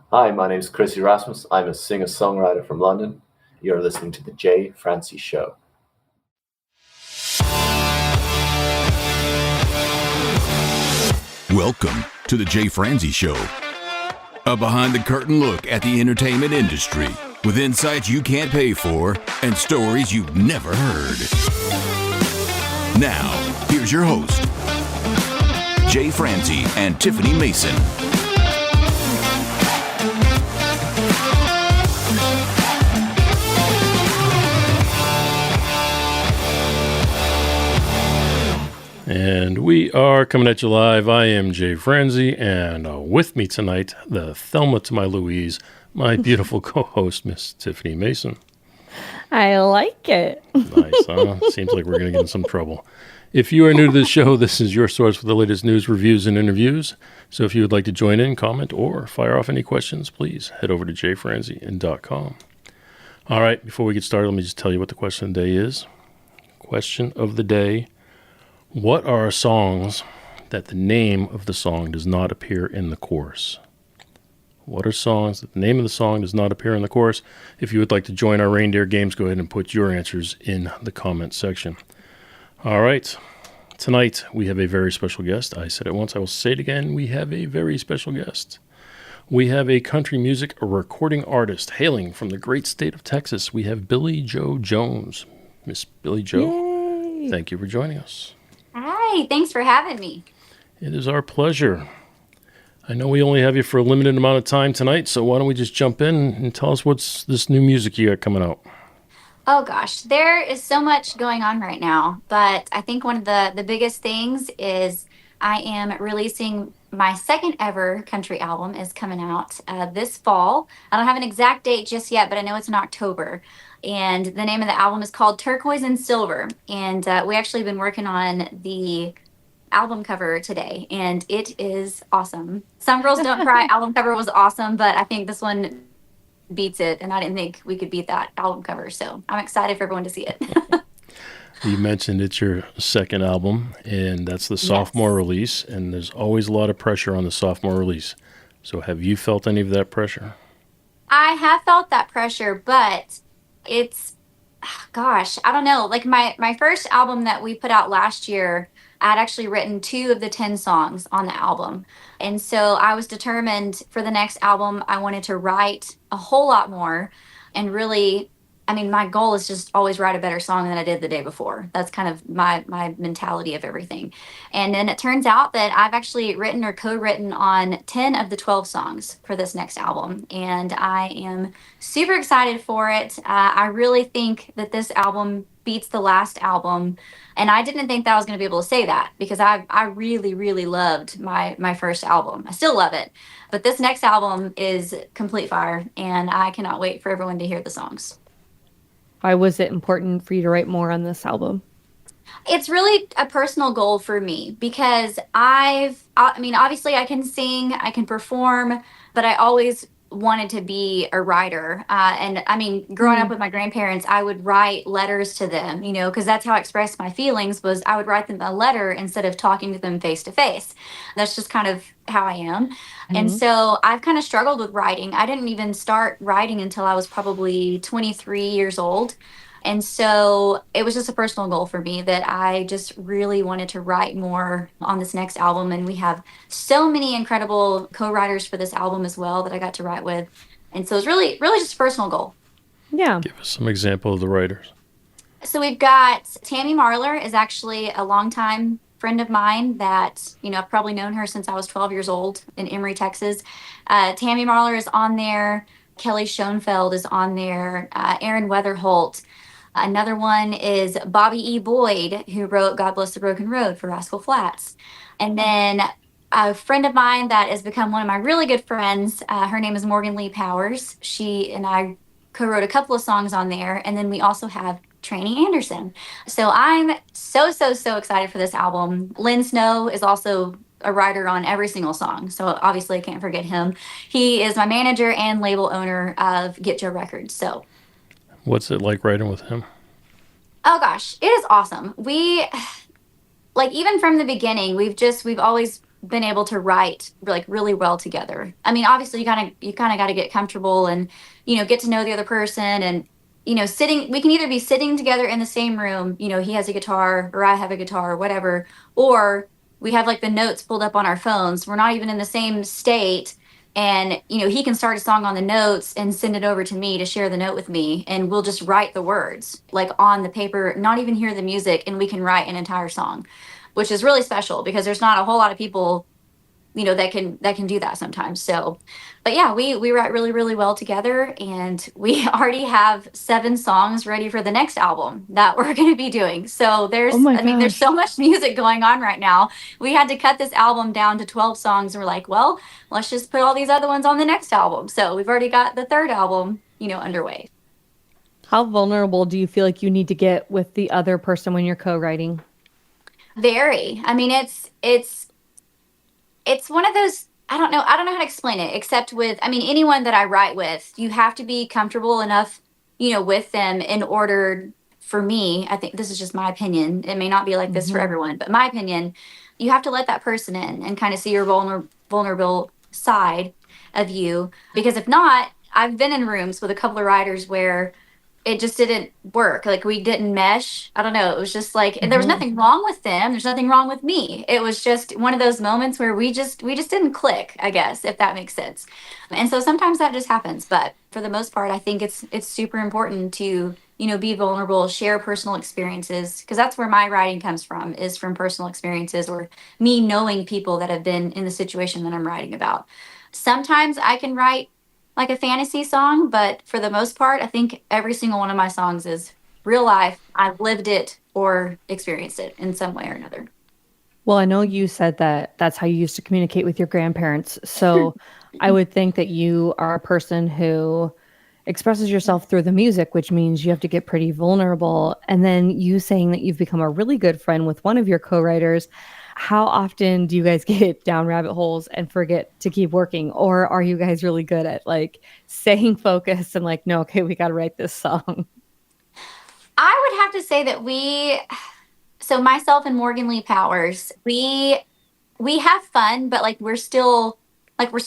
Hi, my name is Chris Erasmus. I'm a singer-songwriter from London. You're listening to the Jay Franze Show. Welcome to the Jay Franze Show, a behind-the-curtain look at the entertainment industry with insights you can't pay for and stories you've never heard. Now, here's your host, Jay Franze and Tiffany Mason. And we are coming at you live. I am Jay Franze, and with me tonight, the Thelma to my Louise, my beautiful co-host, Miss Tiffany Mason. I like it. Nice, huh? Seems like we're going to get in some trouble. If you are new to this show, this is your source for the latest news, reviews, and interviews. So if you would like to join in, comment, or fire off any questions, please head over to jayfranze.com. All right, before we get started, let me just tell you what the question of the day is. Question of the day. What are songs that the name of the song does not appear in the chorus? What are songs that the name of the song does not appear in the chorus? If you would like to join our reindeer games, go ahead and put your answers in the comment section. All right. Tonight, we have a very special guest. I said it once, I will say it again. We have a very special guest. We have a country music recording artist hailing from the great state of Texas. We have Billie Jo Jones. Miss Billie Jo, Yay. Thank you for joining us. Hi, thanks for having me. It is our pleasure. I know we only have you for a limited amount of time tonight, so why don't we just jump in and tell us what's this new music you got coming out? Oh gosh, there is so much going on right now, but I think one of the biggest things is I am releasing my second ever country album is coming out this fall. I don't have an exact date just yet, but I know it's in October. And the name of the album is called Turquoise and Silver. And we actually been working on the album cover today, and it is awesome. Some Girls Don't Cry album cover was awesome, but I think this one beats it, and I didn't think we could beat that album cover. So I'm excited for everyone to see it. You mentioned it's your second album, and that's the sophomore release, and there's always a lot of pressure on the sophomore release. So have you felt any of that pressure? I have felt that pressure, but it's, gosh, I don't know. Like my first album that we put out last year, I'd actually written 2 of the 10 songs on the album. And so I was determined for the next album, I wanted to write a whole lot more and really, I mean, my goal is just always write a better song than I did the day before. That's kind of my mentality of everything. And then it turns out that I've actually written or co-written on 10 of the 12 songs for this next album. And I am super excited for it. I really think that this album beats the last album. And I didn't think that I was going to be able to say that because I really, really loved my first album. I still love it. But this next album is complete fire. And I cannot wait for everyone to hear the songs. Why was it important for you to write more on this album? It's really a personal goal for me because I mean, obviously I can sing, I can perform, but I always wanted to be a writer. And I mean, growing up with my grandparents, I would write letters to them, you know, because that's how I expressed my feelings was I would write them a letter instead of talking to them face to face. That's just kind of how I am. And so I've kind of struggled with writing. I didn't even start writing until I was probably 23 years old. And so it was just a personal goal for me that I just really wanted to write more on this next album. And we have so many incredible co-writers for this album as well that I got to write with. And so it's really, really just a personal goal. Yeah. Give us some example of the writers. So we've got Tammy Marler is actually a longtime friend of mine that, you know, I've probably known her since I was 12 years old in Emory, Texas. Tammy Marler is on there. Kelly Schoenfeld is on there. Aaron Weatherholt. Another one is Bobby E. Boyd, who wrote God Bless the Broken Road for Rascal Flatts. And then a friend of mine that has become one of my really good friends, her name is Morgan Lee Powers. She and I co-wrote a couple of songs on there. And then we also have Tranny Anderson. So I'm so excited for this album. Lin Snow is also a writer on every single song. So obviously I can't forget him. He is my manager and label owner of Get Joe Records. So What's it like writing with him? oh gosh, it is awesome. We, like, even from the beginning, we've always been able to write like really well together. I mean, obviously you kind of got to get comfortable and, get to know the other person and, we can either be sitting together in the same room, he has a guitar or I have a guitar or whatever, or we have like the notes pulled up on our phones. We're not even in the same state. And, he can start a song on the notes and send it over to me to share the note with me. And we'll just write the words like on the paper, not even hear the music. And we can write an entire song, which is really special because there's not a whole lot of people that can do that sometimes. So, but yeah, we write really, really well together, and we already have 7 songs ready for the next album that we're going to be doing. So there's, Oh my I mean, there's gosh. so much music going on right now. We had to cut this album down to 12 songs, and we're like, well, let's just put all these other ones on the next album. So we've already got the 3rd album, underway. How vulnerable do you feel like you need to get with the other person when you're co-writing? Very. I mean, it's one of those, I don't know how to explain it, except with, I mean, anyone that I write with, you have to be comfortable enough, with them in order, for me, I think this is just my opinion, it may not be like this for everyone, but my opinion, you have to let that person in and kind of see your vulnerable side of you, because if not, I've been in rooms with a couple of writers where it just didn't work. Like we didn't mesh. I don't know. It was just like, and there was nothing wrong with them. There's nothing wrong with me. It was just one of those moments where we just didn't click, I guess, if that makes sense. And so sometimes that just happens. But for the most part, I think it's super important to, be vulnerable, share personal experiences, because that's where my writing comes from, is from personal experiences or me knowing people that have been in the situation that I'm writing about. Sometimes I can write like a fantasy song, but for the most part, I think every single one of my songs is real life. I've lived it or experienced it in some way or another. Well, I know you said that that's how you used to communicate with your grandparents. So I would think that you are a person who expresses yourself through the music, which means you have to get pretty vulnerable. And then you saying that you've become a really good friend with one of your co-writers. How often do you guys get down rabbit holes and forget to keep working? Or are you guys really good at like staying focused and like, no, okay, we got to write this song? I would have to say that so myself and Morgan Lee Powers, we have fun, but like we're still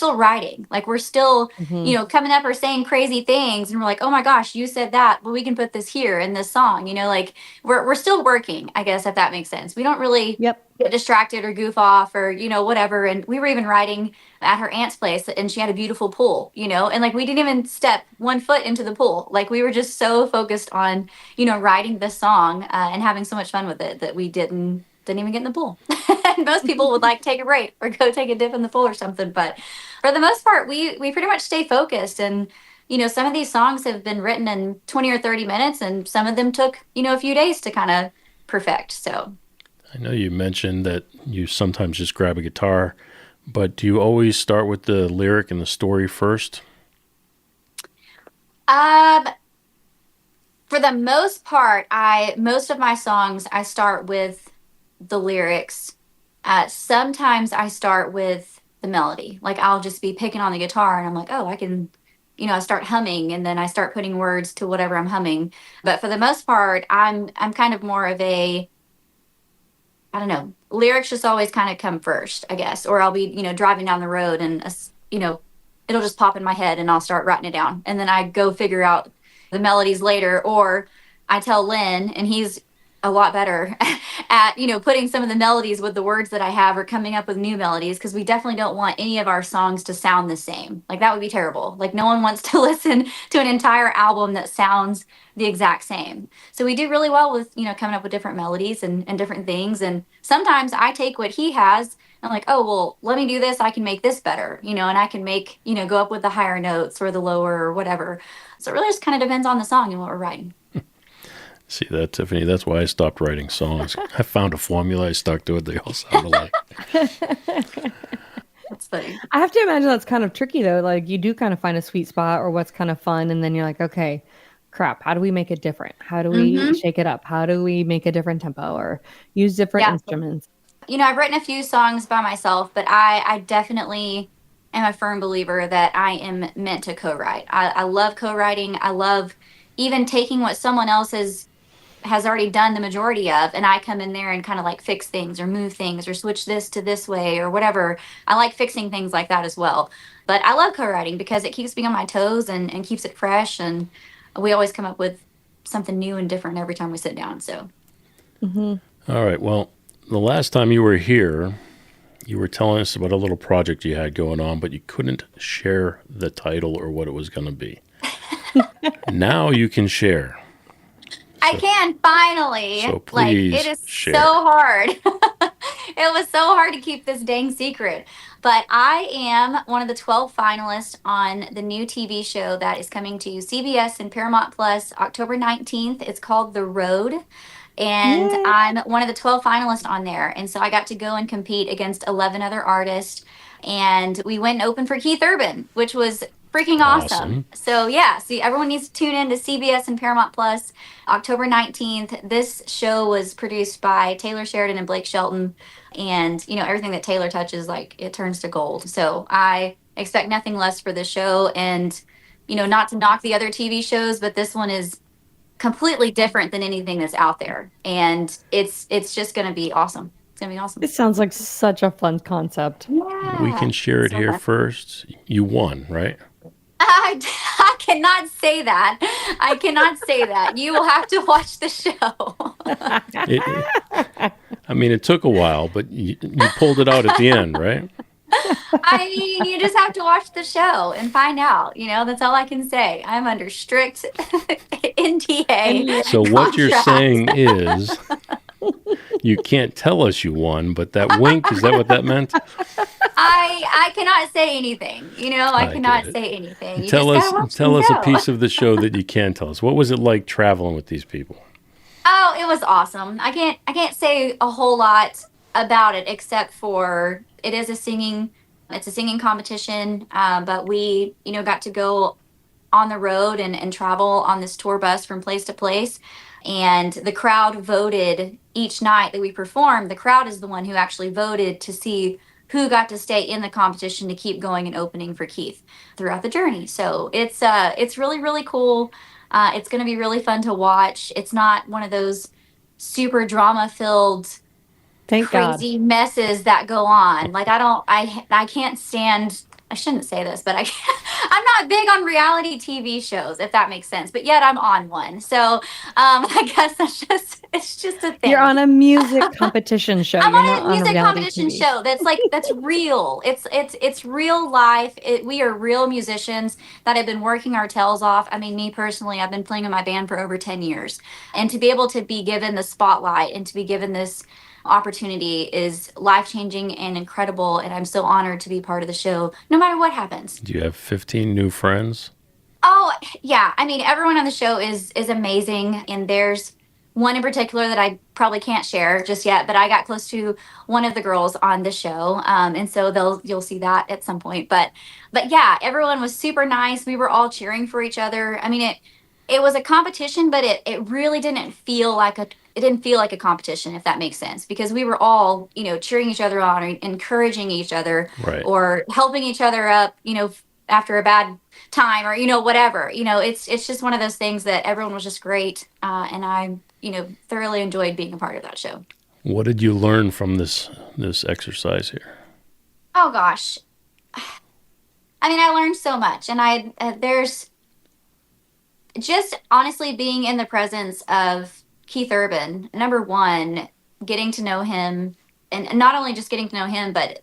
writing. Like we're still, Hmm. coming up or saying crazy things, and we're like, oh my gosh, you said that, but we can put this here in this song. Like we're still working, I guess, if that makes sense. We don't really Yep. get distracted or goof off or whatever. And we were even writing at her aunt's place, and she had a beautiful pool, and like we didn't even step one foot into the pool. Like we were just so focused on writing this song and having so much fun with it that we didn't even get in the pool. And most people would like take a break or go take a dip in the pool or something, but for the most part we pretty much stay focused. And some of these songs have been written in 20 or 30 minutes, and some of them took a few days to kind of perfect. So I know you mentioned that you sometimes just grab a guitar, but do you always start with the lyric and the story first? um for the most part, most of my songs I start with the lyrics. Sometimes I start with the melody. Like I'll just be picking on the guitar and I'm like, oh, I can, I start humming, and then I start putting words to whatever I'm humming. But for the most part, I'm kind of more of a, I don't know, lyrics just always kind of come first, I guess. Or I'll be, driving down the road and, it'll just pop in my head and I'll start writing it down. And then I go figure out the melodies later. Or I tell Lin, and he's a lot better at, putting some of the melodies with the words that I have, or coming up with new melodies, because we definitely don't want any of our songs to sound the same. Like that would be terrible. Like no one wants to listen to an entire album that sounds the exact same. So we do really well with, coming up with different melodies and different things. And sometimes I take what he has and I'm like, oh, well, let me do this. I can make this better, and I can make, go up with the higher notes or the lower or whatever. So it really just kind of depends on the song and what we're writing. See that, Tiffany? That's why I stopped writing songs. I found a formula. I stuck to it. They all sound alike. That's funny. I have to imagine that's kind of tricky though. Like you do kind of find a sweet spot or what's kind of fun, and then you're like, okay, crap, how do we make it different? How do we shake it up? How do we make a different tempo or use different Yeah. instruments? I've written a few songs by myself, but I definitely am a firm believer that I am meant to co-write. I love co-writing. I love even taking what someone else has has already done the majority of, and I come in there and kind of like fix things or move things or switch this to this way or whatever. I like fixing things like that as well. But I love co-writing because it keeps me on my toes and keeps it fresh, and we always come up with something new and different every time we sit down. So All right. Well, the last time you were here, you were telling us about a little project you had going on, but you couldn't share the title or what it was going to be. Now you can share. I can finally. So Like, please it is share. so hard. It was so hard to keep this dang secret. But I am one of the 12 finalists on the new TV show that is coming to CBS and Paramount Plus October 19th. It's called The Road. And Yay. I'm one of the 12 finalists on there. And so I got to go and compete against 11 other artists. And we went and opened for Keith Urban, which was freaking awesome. So yeah, see, everyone needs to tune in to CBS and Paramount Plus October 19th. This show was produced by Taylor Sheridan and Blake Shelton. And, you know, everything that Taylor touches, like, it turns to gold. So I expect nothing less for this show. And, you know, not to knock the other TV shows, but this one is completely different than anything that's out there. And it's just going to be awesome. It's going to be awesome. It sounds like such a fun concept. Yeah. We can share it So here much. first. You won, right? I cannot say that. I cannot say that. You will have to watch the show. I mean, it took a while, but you pulled it out at the end, right? I mean, you just have to watch the show and find out. You know, that's all I can say. I'm under strict NDA. So what you're contract. saying is you can't tell us you won, but that wink, is that what that meant? I cannot say anything. You know, I I cannot get it. say anything. You Tell just us gotta watch tell the us a show. piece of the show that you can tell us. What was it like traveling with these people? Oh, it was awesome. I can't say a whole lot about it except for it is it's a singing competition. But we, you know, got to go on the road and travel on this tour bus from place to place. And the crowd voted each night that we performed. The crowd is the one who actually voted to see who got to stay in the competition to keep going and opening for Keith throughout the journey. So it's really, really cool. It's going to be really fun to watch. It's not one of those super drama filled Thank God. crazy messes that go on. Like I can't stand, I shouldn't say this, but I'm not big on reality TV shows, if that makes sense, but yet I'm on one. So I guess it's just a thing. You're on a music competition show. I'm You're on not a on a music reality competition TV. show that's real. It's real life. We are real musicians that have been working our tails off. I mean, me personally, I've been playing in my band for over 10 years. And to be able to be given the spotlight and to be given this opportunity is life-changing and incredible. And I'm so honored to be part of the show, no matter what happens. Do you have 15 new friends? Oh, yeah. I mean, everyone on the show is amazing. And there's one in particular that I probably can't share just yet, but I got close to one of the girls on the show. And so you'll see that at some point. But yeah, everyone was super nice. We were all cheering for each other. I mean, it was a competition, but it really didn't feel like a competition, if that makes sense, because we were all, you know, cheering each other on or encouraging each other Right. or helping each other up, you know, after a bad time or, you know, whatever. You know, it's just one of those things that everyone was just great. And I, you know, thoroughly enjoyed being a part of that show. What did you learn from this exercise here? Oh, gosh. I mean, I learned so much. And there's just honestly being in the presence of Keith Urban, number one, getting to know him, and not only just getting to know him, but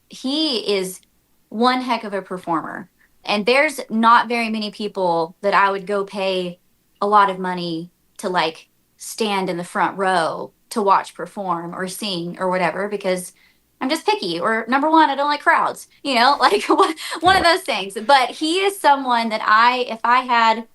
he is one heck of a performer. And there's not very many people that I would go pay a lot of money to like stand in the front row to watch perform or sing or whatever, because I'm just picky, or number one, I don't like crowds, you know, like one of those things. But he is someone that if I had,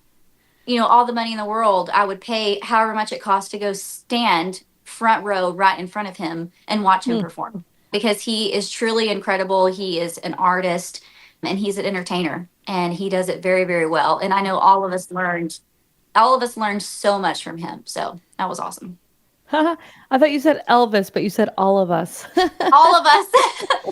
you know, all the money in the world, I would pay however much it costs to go stand front row right in front of him and watch him perform, because he is truly incredible. He is an artist and he's an entertainer, and he does it very, very well. And I know all of us learned so much from him. So that was awesome. I thought you said Elvis, but you said all of us. All of us.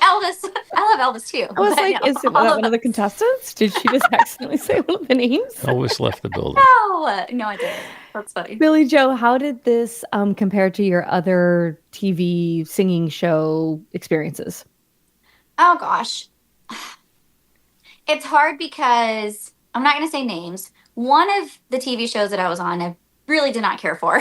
Elvis. I love Elvis too. I was but like, no, is that all one of the contestants? Did she just accidentally say one of the names? Elvis left the building. No, I didn't. That's funny. Billie Jo, how did this compare to your other TV singing show experiences? Oh gosh. It's hard because I'm not going to say names. One of the TV shows that I was on, I really did not care for.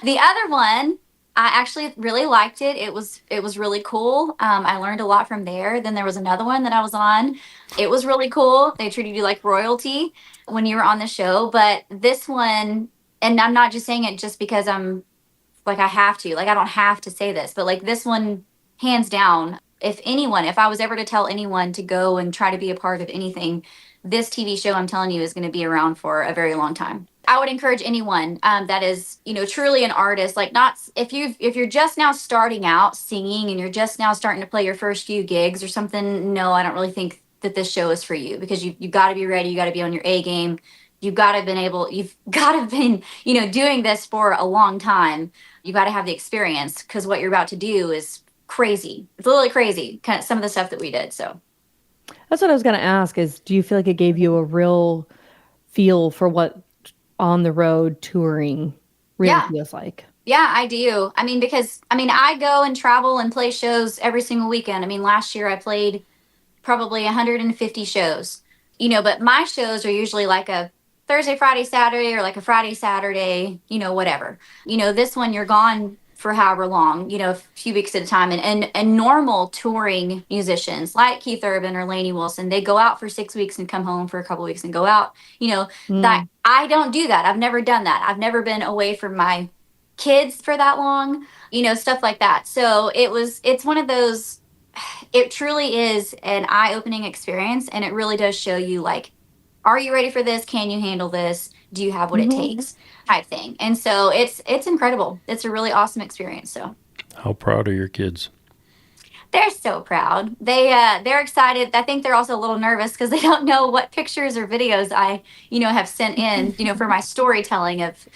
The other one, I actually really liked it. It was really cool. I learned a lot from there. Then there was another one that I was on. It was really cool. They treated you like royalty when you were on the show. But this one, and I'm not just saying it just because I'm like I have to. Like I don't have to say this, but like this one, hands down. If I was ever to tell anyone to go and try to be a part of anything, this TV show, I'm telling you, is going to be around for a very long time. I would encourage anyone that is, truly an artist, like not if you're just now starting out singing and you're just now starting to play your first few gigs or something. No, I don't really think that this show is for you because you've got to be ready. You got to be on your A game. You've got to have been, doing this for a long time. You got to have the experience because what you're about to do is crazy. It's literally crazy. Kind of some of the stuff that we did. So That's what I was going to ask is, do you feel like it gave you a real feel for what on the road touring really feels like? Yeah, I do. I mean, because I go and travel and play shows every single weekend. I mean, last year I played probably 150 shows, but my shows are usually like a Thursday, Friday, Saturday, or like a Friday, Saturday, whatever. This one you're gone for however long, a few weeks at a time. And normal touring musicians like Keith Urban or Lainey Wilson, they go out for 6 weeks and come home for a couple of weeks and go out, that I don't do that. I've never done that. I've never been away from my kids for that long, stuff like that. So it's one of those, it truly is an eye-opening experience. And it really does show you like, are you ready for this? Can you handle this? Do you have what it takes? Type thing. And so it's incredible. It's a really awesome experience. So How proud are your kids? they're so proud. They're excited. I think they're also a little nervous because they don't know what pictures or videos I, have sent in, for my storytelling of,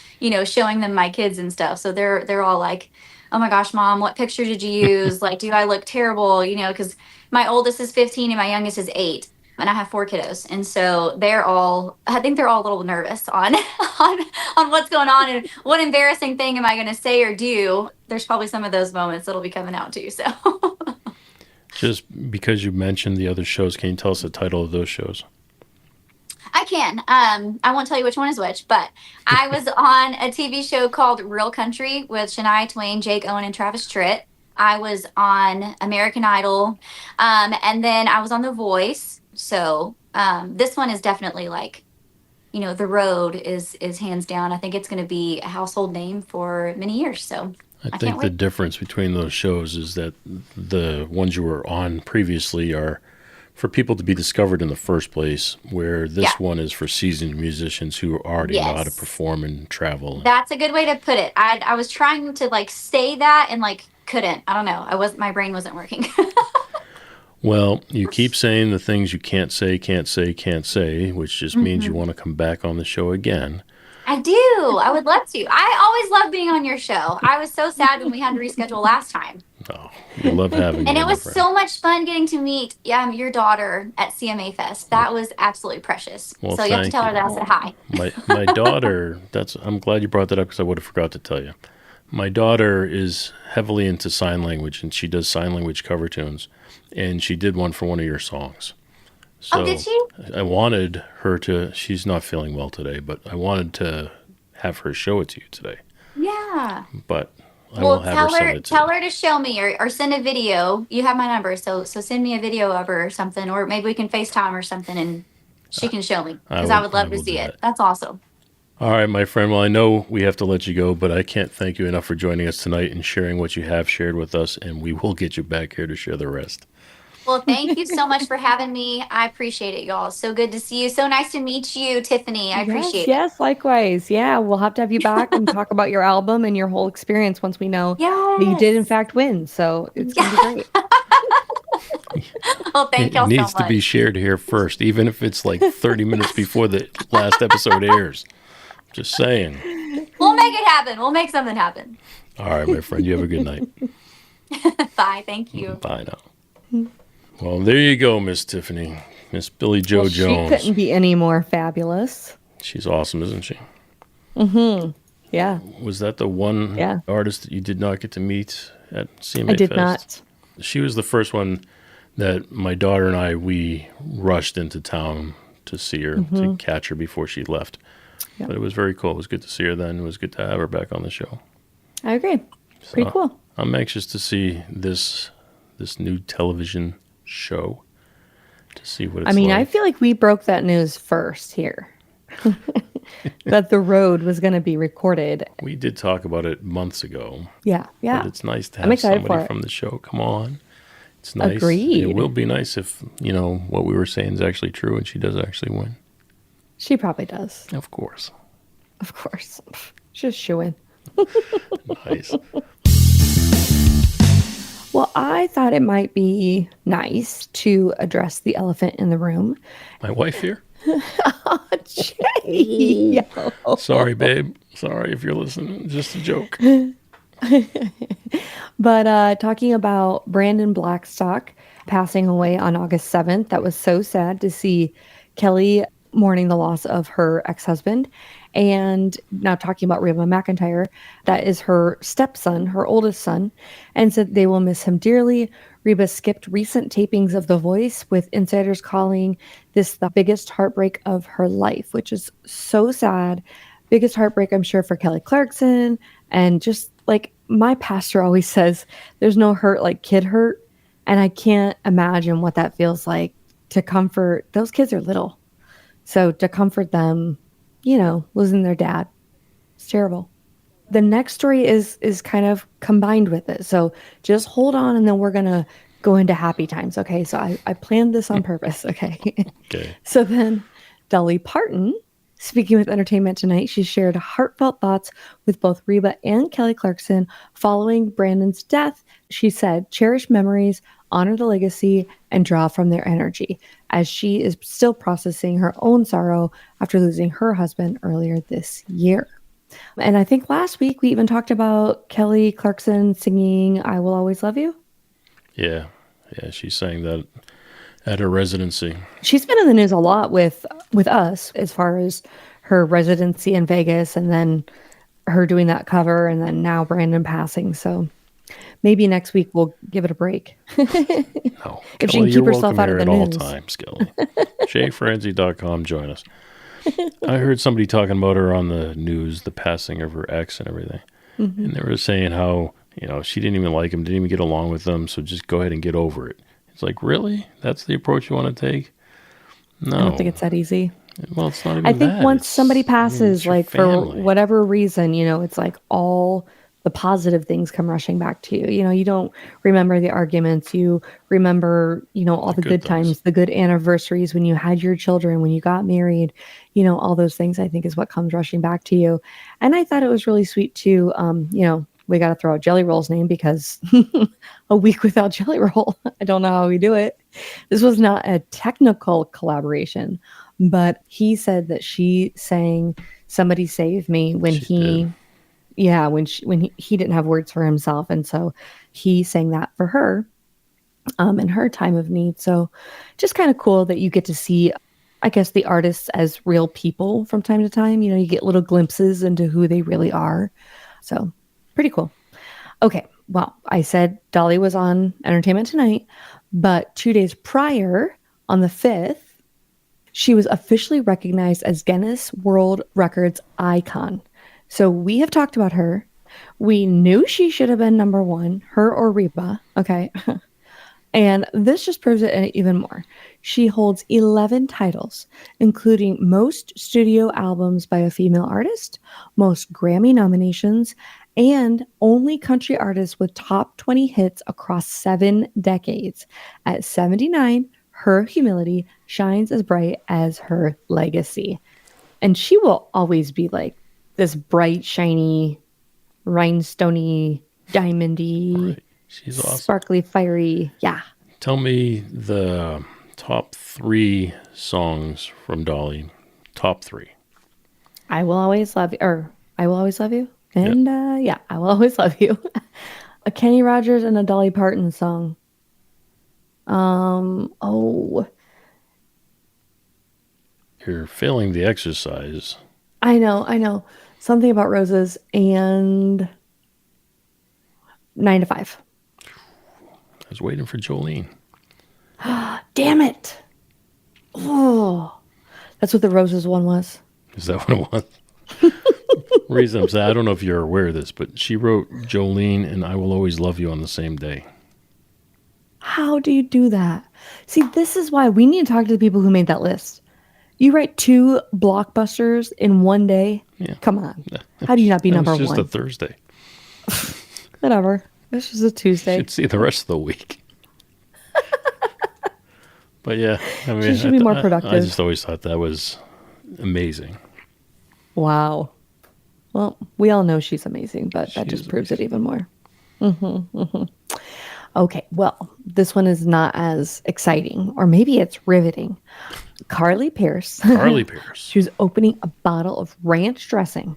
showing them my kids and stuff. So they're all like, oh my gosh, Mom, what picture did you use? Like, do I look terrible? Because my oldest is 15 and my youngest is 8. And I have 4 kiddos. And so I think they're all a little nervous on what's going on and what embarrassing thing am I going to say or do. There's probably some of those moments that'll be coming out too. So Just because you mentioned the other shows, can you tell us the title of those shows? I can. I won't tell you which one is which, but I was on a TV show called Real Country with Shania Twain, Jake Owen, and Travis Tritt. I was on American Idol. And then I was on The Voice. So this one is definitely like, the road is hands down. I think it's going to be a household name for many years. So I think the difference between those shows is that the ones you were on previously are for people to be discovered in the first place, where this one is for seasoned musicians who already know how to perform and travel. That's a good way to put it. I was trying to like say that and like couldn't. I don't know. My brain wasn't working. Well, you keep saying the things you can't say, which just means you want to come back on the show again. I do. I would love to. I always love being on your show. I was so sad when we had to reschedule last time. Oh, we love having you. And it was so much fun getting to meet your daughter at CMA Fest. That was absolutely precious. Well, so you have to tell her that I said hi. My daughter, I'm glad you brought that up because I would have forgot to tell you. My daughter is heavily into sign language, and she does sign language cover tunes. And she did one for one of your songs. So did she? I wanted her to, she's not feeling well today, but I wanted to have her show it to you today. Yeah. But I will have her send it to tell her to show me or send a video. You have my number, so send me a video of her or something, or maybe we can FaceTime or something and she can show me because I would love to see it. That's awesome. All right, my friend. Well, I know we have to let you go, but I can't thank you enough for joining us tonight and sharing what you have shared with us, and we will get you back here to share the rest. Well, thank you so much for having me. I appreciate it, y'all. So good to see you. So nice to meet you, Tiffany. I appreciate it. Yes, likewise. Yeah, we'll have to have you back and talk about your album and your whole experience once we know that you did, in fact, win. So it's going to be great. Well, thank y'all so much. It needs to be shared here first, even if it's like 30 minutes before the last episode airs. Just saying. We'll make it happen. We'll make something happen. All right, my friend. You have a good night. Bye. Thank you. Bye now. Well, there you go, Miss Tiffany. Miss Billie Jo Jones. She couldn't be any more fabulous. She's awesome, isn't she? Yeah. Was that the one Yeah. artist that you did not get to meet at CMA I did Fest? not. She was the first one that my daughter and I, we rushed into town to see her, to catch her before she left. Yeah. But it was very cool. It was good to see her then. It was good to have her back on the show. I agree. Pretty cool. I'm anxious to see this new television show, to see what it's I mean, like. I feel like we broke that news first here. That The Road was going to be recorded. We did talk about it months ago. Yeah. Yeah. But it's nice to I'm have excited somebody for it. from the show come on. It's nice. Agreed. It will be nice if, what we were saying is actually true and she does actually win. She probably does. Of course. Of course. Just shooing. Nice. Well, I thought it might be nice to address the elephant in the room. My wife here? Jay. Sorry, babe. Sorry if you're listening. Just a joke. But talking about Brandon Blackstock passing away on August 7th, that was so sad to see Kelly mourning the loss of her ex-husband. And now talking about Reba McEntire, that is her stepson, her oldest son, and said they will miss him dearly. Reba skipped recent tapings of The Voice, with insiders calling this the biggest heartbreak of her life, which is so sad. Biggest heartbreak, I'm sure, for Kelly Clarkson. And just like my pastor always says, there's no hurt like kid hurt. And I can't imagine what that feels like to comfort. Those kids are little. So to comfort them, losing their dad, it's terrible. The next story is kind of combined with it. So just hold on, and then we're going to go into happy times. Okay. So I planned this on purpose. Okay. Okay. So then Dolly Parton, speaking with Entertainment Tonight, she shared heartfelt thoughts with both Reba and Kelly Clarkson following Brandon's death. She said, cherish memories, honor the legacy, and draw from their energy, as she is still processing her own sorrow after losing her husband earlier this year. And I think last week we even talked about Kelly Clarkson singing I Will Always Love You. Yeah. Yeah, she sang that at her residency. She's been in the news a lot with us as far as her residency in Vegas, and then her doing that cover, and then now Brandon passing. So maybe next week we'll give it a break. No. If she can keep herself out of the at all news. times, Kelly. JayFranze.com, join us. I heard somebody talking about her on the news, the passing of her ex and everything. Mm-hmm. And they were saying how, she didn't even like him, didn't even get along with him, so just go ahead and get over it. It's like, really? That's the approach you want to take? No. I don't think it's that easy. Well, it's not even I think that. once somebody passes, your like family. for whatever reason, it's like all the positive things come rushing back to you. You don't remember the arguments. You remember, all the good times, the good anniversaries when you had your children, when you got married, all those things I think is what comes rushing back to you. And I thought it was really sweet too. We got to throw out Jelly Roll's name because a week without Jelly Roll, I don't know how we do it. This was not a technical collaboration, but he said that she sang Somebody Save Me when he didn't have words for himself. And so he sang that for her in her time of need. So just kind of cool that you get to see, I guess, the artists as real people from time to time. You get little glimpses into who they really are. So pretty cool. Okay. Well, I said Dolly was on Entertainment Tonight, but 2 days prior, on the 5th, she was officially recognized as Guinness World Records icon. So we have talked about her. We knew she should have been number one, her or Reba. Okay. And this just proves it even more. She holds 11 titles, including most studio albums by a female artist, most Grammy nominations, and only country artist with top 20 hits across 7 decades. At 79, her humility shines as bright as her legacy. And she will always be like this bright, shiny, rhinestoney, diamondy, Right. She's awesome. Sparkly, fiery. Yeah. Tell me the top 3 songs from Dolly. Top 3. I Will Always Love You. Or I Will Always Love You. And yeah, I will always love you. A Kenny Rogers and a Dolly Parton song. Oh, You're failing the exercise. I know. Something about roses and 9 to 5. I was waiting for Jolene. Damn it. Oh, that's what the roses one was. Is that what it was? Reason I'm saying, I don't know if you're aware of this, but she wrote Jolene and I Will Always Love You on the same day. How do you do that? See, this is why we need to talk to the people who made that list. You write 2 blockbusters in one day? Yeah. Come on. How do you not be number It's one? just a Thursday. Whatever. It's just a Tuesday. Should see the rest of the week. But yeah, I mean, She should be more productive. I just always thought that was amazing. Wow. Well, we all know she's amazing, but that She just is proves it even more. Okay, well, this one is not as exciting, or maybe it's riveting. Carly Pierce. Carly Pierce. She was opening a bottle of ranch dressing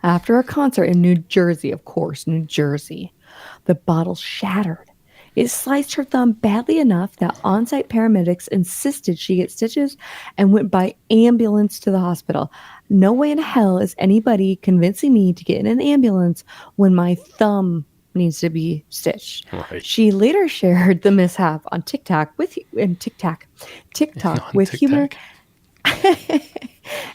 after a concert in New Jersey, of course, New Jersey. The bottle shattered. It sliced her thumb badly enough that on-site paramedics insisted she get stitches and went by ambulance to the hospital. No way in hell is anybody convincing me to get in an ambulance when my thumb needs to be stitched. Right. She later shared the mishap on TikTok with humor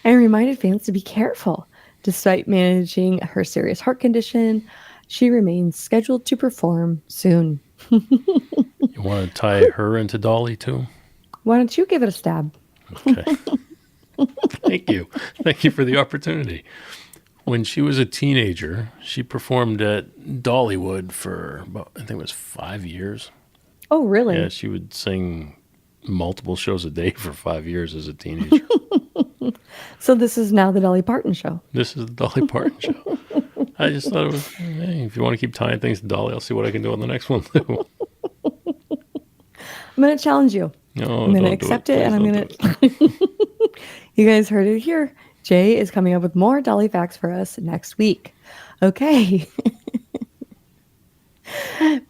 and reminded fans to be careful. Despite managing her serious heart condition, she remains scheduled to perform soon. You want to tie her into Dolly too? Why don't you give it a stab? Okay. Thank you. Thank you for the opportunity. When she was a teenager, she performed at Dollywood for about, I think it was 5 years. Oh, really? Yeah, she would sing multiple shows a day for 5 years as a teenager. So this is now the Dolly Parton show. This is the Dolly Parton show. I just thought it was, hey, if you want to keep tying things to Dolly, I'll see what I can do on the next one too. I'm going to challenge you. No, I'm going to don't do accept it, Please and I'm don't going do to... You guys heard it here. Jay is coming up with more Dolly facts for us next week. Okay.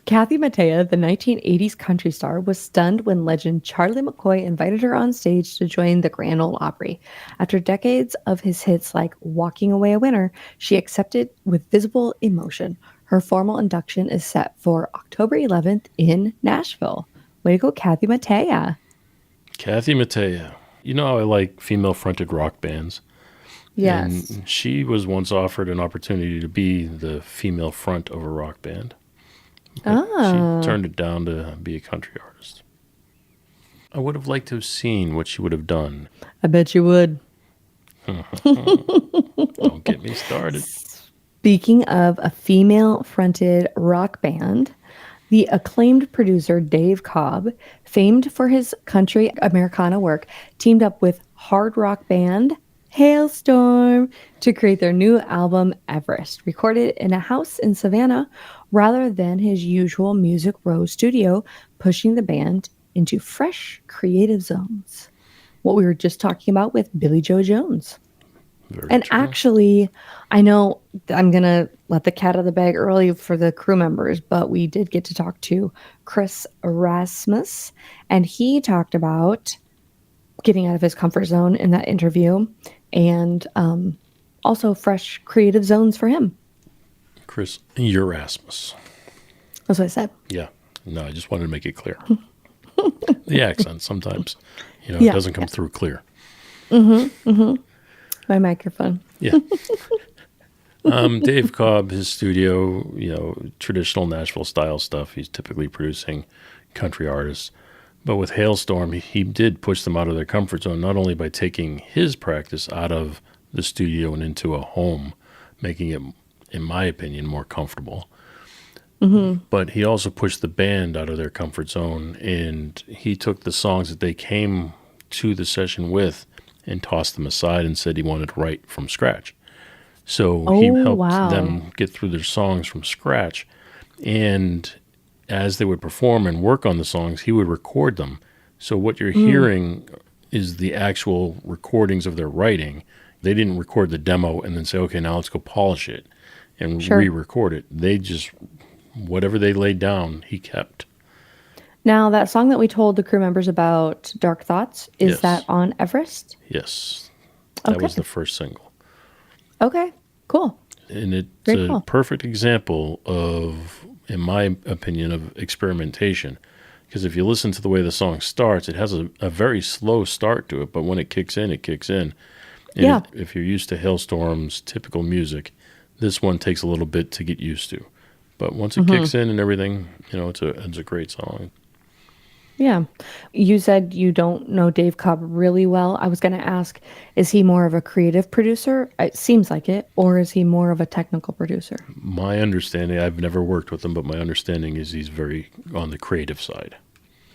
Kathy Mattea, the 1980s country star, was stunned when legend Charlie McCoy invited her on stage to join the Grand Ole Opry. After decades of his hits like Walking Away a Winner, she accepted with visible emotion. Her formal induction is set for October 11th in Nashville. Way to go, Kathy Mattea. Kathy Mattea. You know how I like female-fronted rock bands? Yes. And she was once offered an opportunity to be the female front of a rock band. But she turned it down to be a country artist. I would have liked to have seen what she would have done. I bet you would. Don't get me started. Speaking of a female-fronted rock band, the acclaimed producer Dave Cobb, famed for his country Americana work, teamed up with hard rock band Hailstorm to create their new album Everest, recorded in a house in Savannah rather than his usual Music Row studio, pushing the band into fresh creative zones. What we were just talking about with Billie Jo Jones. Very And true. actually, I know I'm going to let the cat out of the bag early for the crew members, but we did get to talk to Chris Erasmus, and he talked about getting out of his comfort zone in that interview and also fresh creative zones for him. Chris Erasmus. That's what I said. Yeah. No, I just wanted to make it clear. The accent sometimes, it Yeah. doesn't come through clear. My microphone. Yeah. Dave Cobb, his studio, traditional Nashville style stuff. He's typically producing country artists. But with Hailstorm, he did push them out of their comfort zone, not only by taking his practice out of the studio and into a home, making it, in my opinion, more comfortable. But he also pushed the band out of their comfort zone, and he took the songs that they came to the session with and tossed them aside and said he wanted to write from scratch. So he helped them get through their songs from scratch. And as they would perform and work on the songs, he would record them. So what you're hearing is the actual recordings of their writing. They didn't record the demo and then say, okay, now let's go polish it and Sure. re-record it. They just, whatever they laid down, he kept. Now, that song that we told the crew members about, Dark Thoughts, is Yes. that on Everest? Yes. That Okay. was the first single. Okay, cool. And it's Very a cool. perfect example of, in my opinion, of experimentation. Because if you listen to the way the song starts, it has a very slow start to it, but when it kicks in, it kicks in. And Yeah. if you're used to Hailstorm's typical music, this one takes a little bit to get used to. But once it kicks in and everything, it's a great song. Yeah. You said you don't know Dave Cobb really well. I was going to ask, is he more of a creative producer? It seems like it. Or is he more of a technical producer? My understanding, I've never worked with him, but my understanding is he's very on the creative side.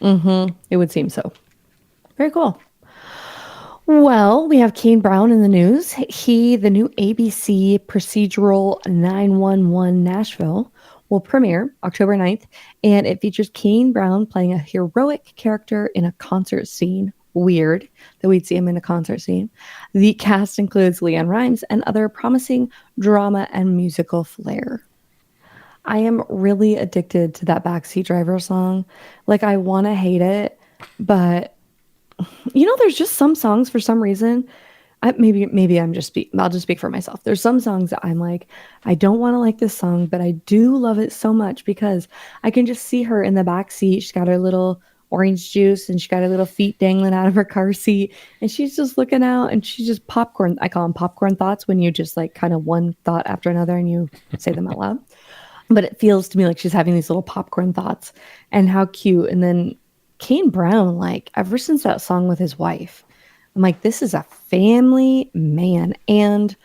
It would seem so. Very cool. Well, we have Kane Brown in the news. The new ABC procedural 911 Nashville will premiere October 9th, and it features Kane Brown playing a heroic character in a concert scene. Weird that we'd see him in a concert scene. The cast includes Leanne Rimes and other promising drama and musical flair. I am really addicted to that Backseat Driver song. Like, I want to hate it, but there's just some songs for some reason. Maybe I'll just speak for myself. There's some songs that I'm like, I don't want to like this song, but I do love it so much because I can just see her in the back seat. She's got her little orange juice and she's got her little feet dangling out of her car seat, and she's just looking out, and she's just popcorn. I call them popcorn thoughts when you just like kind of one thought after another and you say them out loud. But it feels to me like she's having these little popcorn thoughts, and how cute. And then Kane Brown, like ever since that song with his wife, I'm like, this is a family man. And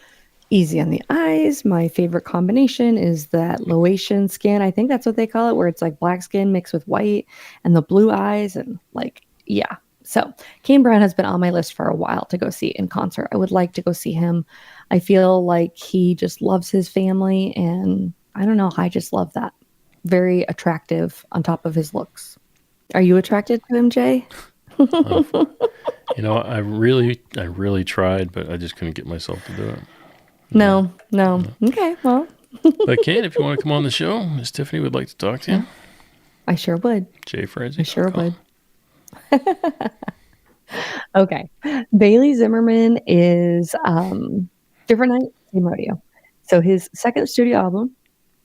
easy on the eyes. My favorite combination is that Laotian skin. I think that's what they call it, where it's like black skin mixed with white and the blue eyes. And like, yeah. So Kane Brown has been on my list for a while to go see in concert. I would like to go see him. I feel like he just loves his family. And I don't know. I just love that. Very attractive on top of his looks. Are you attracted to him, Jay? I really tried, but I just couldn't get myself to do it. No. Okay, well. But Kate, if you want to come on the show, Miss Tiffany would like to talk to you. I sure would. Jay Franze. I sure would. Okay. Bailey Zimmerman is Different Night, Same Rodeo. So his second studio album,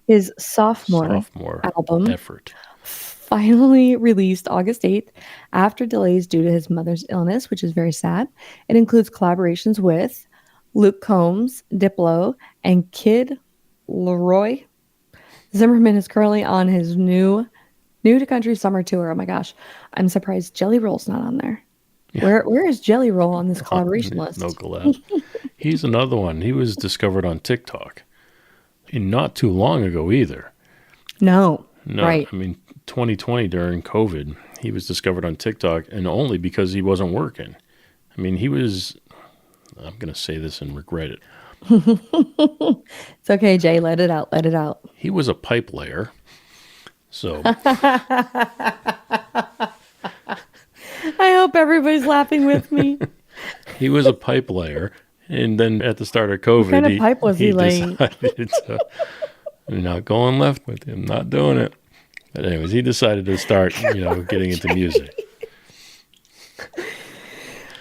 his sophomore album, effort, finally released August 8th after delays due to his mother's illness, which is very sad. It includes collaborations with Luke Combs, Diplo, and Kid Leroy. Zimmerman is currently on his new to country summer tour. Oh my gosh. I'm surprised Jelly Roll's not on there. Yeah. Where is Jelly Roll on this collaboration list? No collab. He's another one. He was discovered on TikTok. And not too long ago either. No, right. I mean, 2020 during COVID, he was discovered on TikTok, and only because he wasn't working. I mean, I'm going to say this and regret it. It's okay, Jay. Let it out. He was a pipe layer. So I hope everybody's laughing with me. He was a pipe layer, and then at the start of COVID, what kind of pipe was he laying? Not going left with him, not doing it. But anyways, he decided to start, getting into music.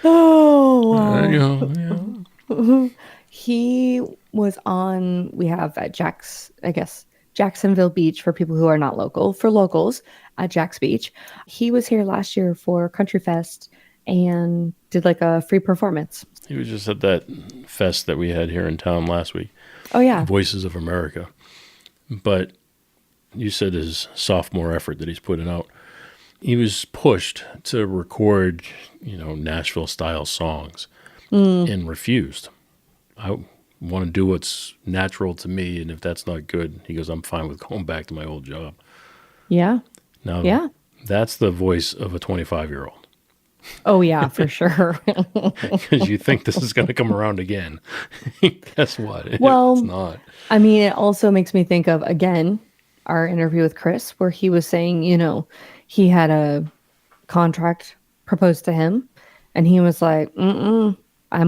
Oh, wow. He was on, we have at Jacksonville Beach for people who are not local. For locals, at Jack's Beach. He was here last year for Country Fest and did like a free performance. He was just at that fest that we had here in town last week. Oh, yeah. Voices of America. But you said his sophomore effort that he's putting out. He was pushed to record, Nashville-style songs and refused. I want to do what's natural to me, and if that's not good, he goes, I'm fine with going back to my old job. Yeah. Now, that's the voice of a 25-year-old. Oh, yeah, for sure. Because you think this is going to come around again. Guess what? Well, it's not. I mean, it also makes me think of, again, our interview with Chris, where he was saying, he had a contract proposed to him, and he was like, I'm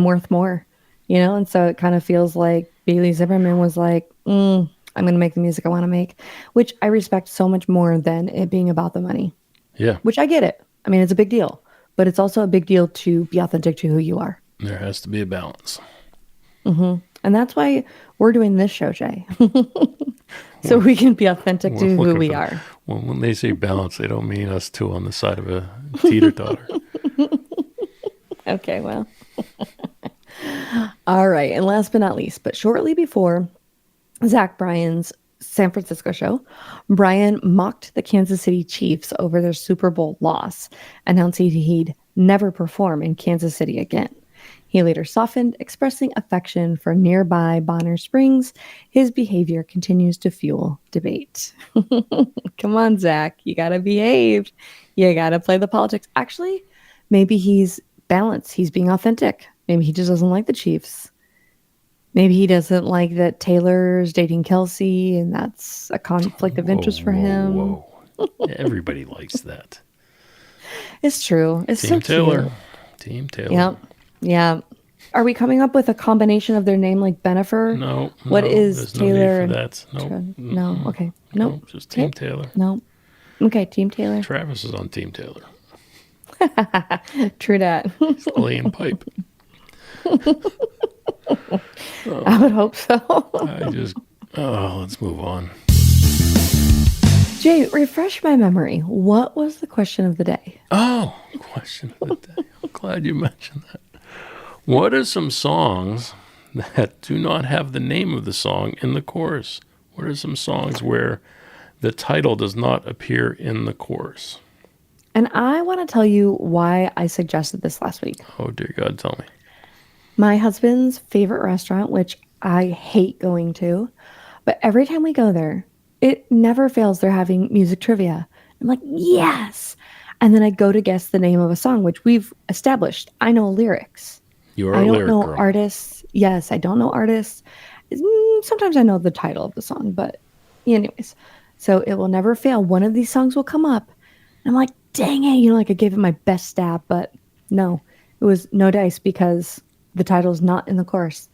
worth more. you know? And so it kind of feels like Bailey Zimmerman was like, I'm going to make the music I want to make, which I respect so much more than it being about the money, Yeah. which I get it. I mean, it's a big deal, but it's also a big deal to be authentic to who you are. There has to be a balance. And that's why we're doing this show, Jay. So we can be authentic to who we are. When they say balance, they don't mean us two on the side of a teeter-totter. Okay, well. All right. And last but not least, but shortly before Zach Bryan's San Francisco show, Bryan mocked the Kansas City Chiefs over their Super Bowl loss, announcing he'd never perform in Kansas City again. He later softened, expressing affection for nearby Bonner Springs. His behavior continues to fuel debate. Come on, Zach. You got to behave. You got to play the politics. Actually, maybe he's balanced. He's being authentic. Maybe he just doesn't like the Chiefs. Maybe he doesn't like that Taylor's dating Kelsey, and that's a conflict of interest for him. Whoa. Everybody likes that. It's true. It's Team so Taylor. cute. Team Taylor. Yep. Yeah. Are we coming up with a combination of their name like Benifer? No. What is there's Taylor? No need for that. No. Okay. No. Just Team Taylor. No. Okay. Team Taylor. Travis is on Team Taylor. True that. He's laying pipe. I would hope so. Let's move on. Jay, refresh my memory. What was the question of the day? Oh, question of the day. I'm glad you mentioned that. What are some songs that do not have the name of the song in the chorus? What are some songs where the title does not appear in the chorus? And I want to tell you why I suggested this last week. Oh, dear God, tell me. My husband's favorite restaurant, which I hate going to, but every time we go there, it never fails. They're having music trivia. I'm like, yes. And then I go to guess the name of a song, which we've established. I know lyrics. You're I a don't lyric know girl. artists. Yes, I don't know artists. Sometimes I know the title of the song, but anyways. So it will never fail. One of these songs will come up. And I'm like, dang it. You know, like I gave it my best stab, but no, it was no dice because the title's not in the chorus.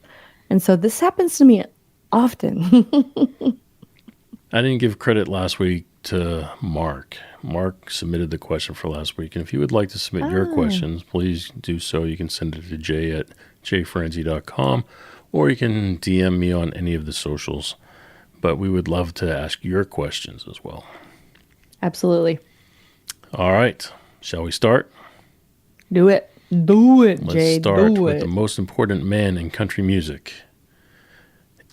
And so this happens to me often. I didn't give credit last week to Mark. Mark submitted the question for last week. And if you would like to submit your questions, please do so. You can send it to jay@jayfranze.com, or you can DM me on any of the socials. But we would love to ask your questions as well. Absolutely. All right. Shall we start? Do it. Do it, Let's Jay. start do with it. the most important man in country music.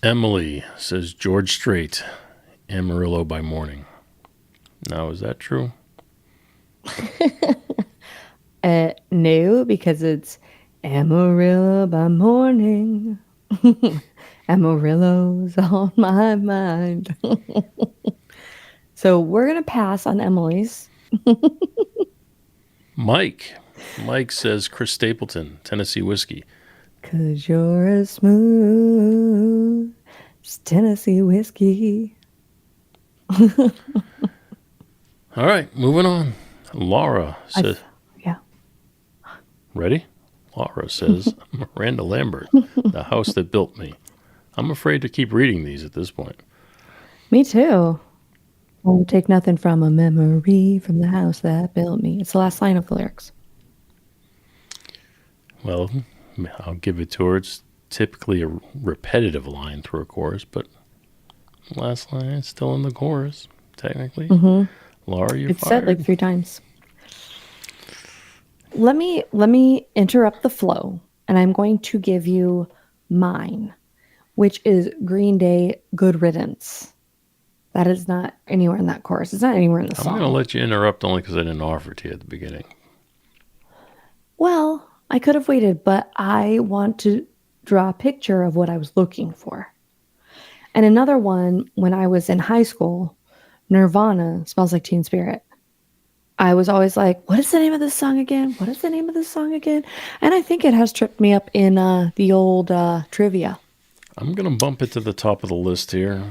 Emily says George Strait, Amarillo by Morning. Now, is that true? No, because it's Amarillo by morning. Amarillo's on my mind. So we're going to pass on Emily's. Mike says Chris Stapleton, Tennessee Whiskey. 'Cause you're as smooth as Tennessee whiskey. All right, moving on. Laura says, Yeah. ready? Laura says, Miranda Lambert, The House That Built Me. I'm afraid to keep reading these at this point. Me too. Won't take nothing from a memory from the house that built me. It's the last line of the lyrics. Well, I'll give it to her. It's typically a repetitive line through a chorus, but the last line is still in the chorus, technically. Laura, you're It's fired. said like 3 times. Let me interrupt the flow, and I'm going to give you mine, which is Green Day, Good Riddance. That is not anywhere in that chorus. It's not anywhere in the I'm song. going to let you interrupt only because I didn't offer to you at the beginning. Well, I could have waited, but I want to draw a picture of what I was looking for. And another one, when I was in high school, Nirvana, Smells Like Teen Spirit. I was always like, what is the name of this song again? What is the name of this song again? And I think it has tripped me up in the old trivia. I'm going to bump it to the top of the list here,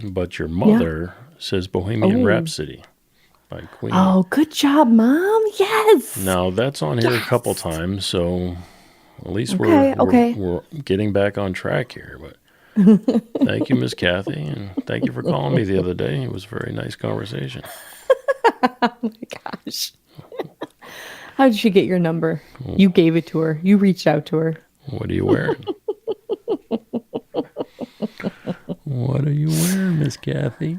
but your mother says Bohemian Rhapsody by Queen. Oh, good job, Mom. Yes. Now, that's on here a couple times, so At least Okay. we're getting back on track here. But thank you, Miss Kathy, and thank you for calling me the other day. It was a very nice conversation. Oh my gosh. How did she get your number? You gave it to her. You reached out to her. What are you wearing? What are you wearing, Miss Kathy?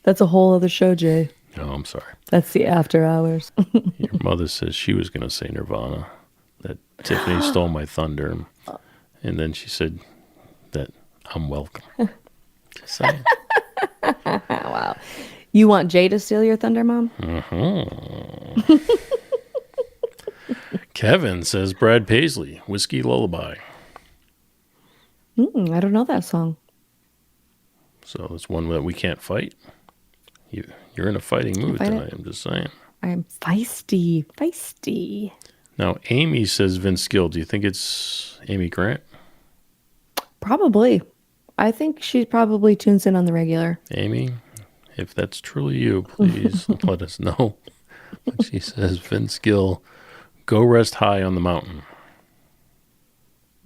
That's a whole other show, Jay. Oh, I'm sorry. That's the after hours. Your mother says she was going to say Nirvana, that Tiffany stole my thunder, and then she said that I'm welcome. Just saying. Wow. You want Jay to steal your thunder, Mom? Kevin says Brad Paisley, Whiskey Lullaby. I don't know that song. So it's one that we can't fight. You're in a fighting mood tonight, I'm just saying. I'm feisty. Now, Amy says Vince Gill. Do you think it's Amy Grant? Probably. I think she probably tunes in on the regular. Amy, if that's truly you, please let us know. But she says Vince Gill, Go Rest High on the Mountain.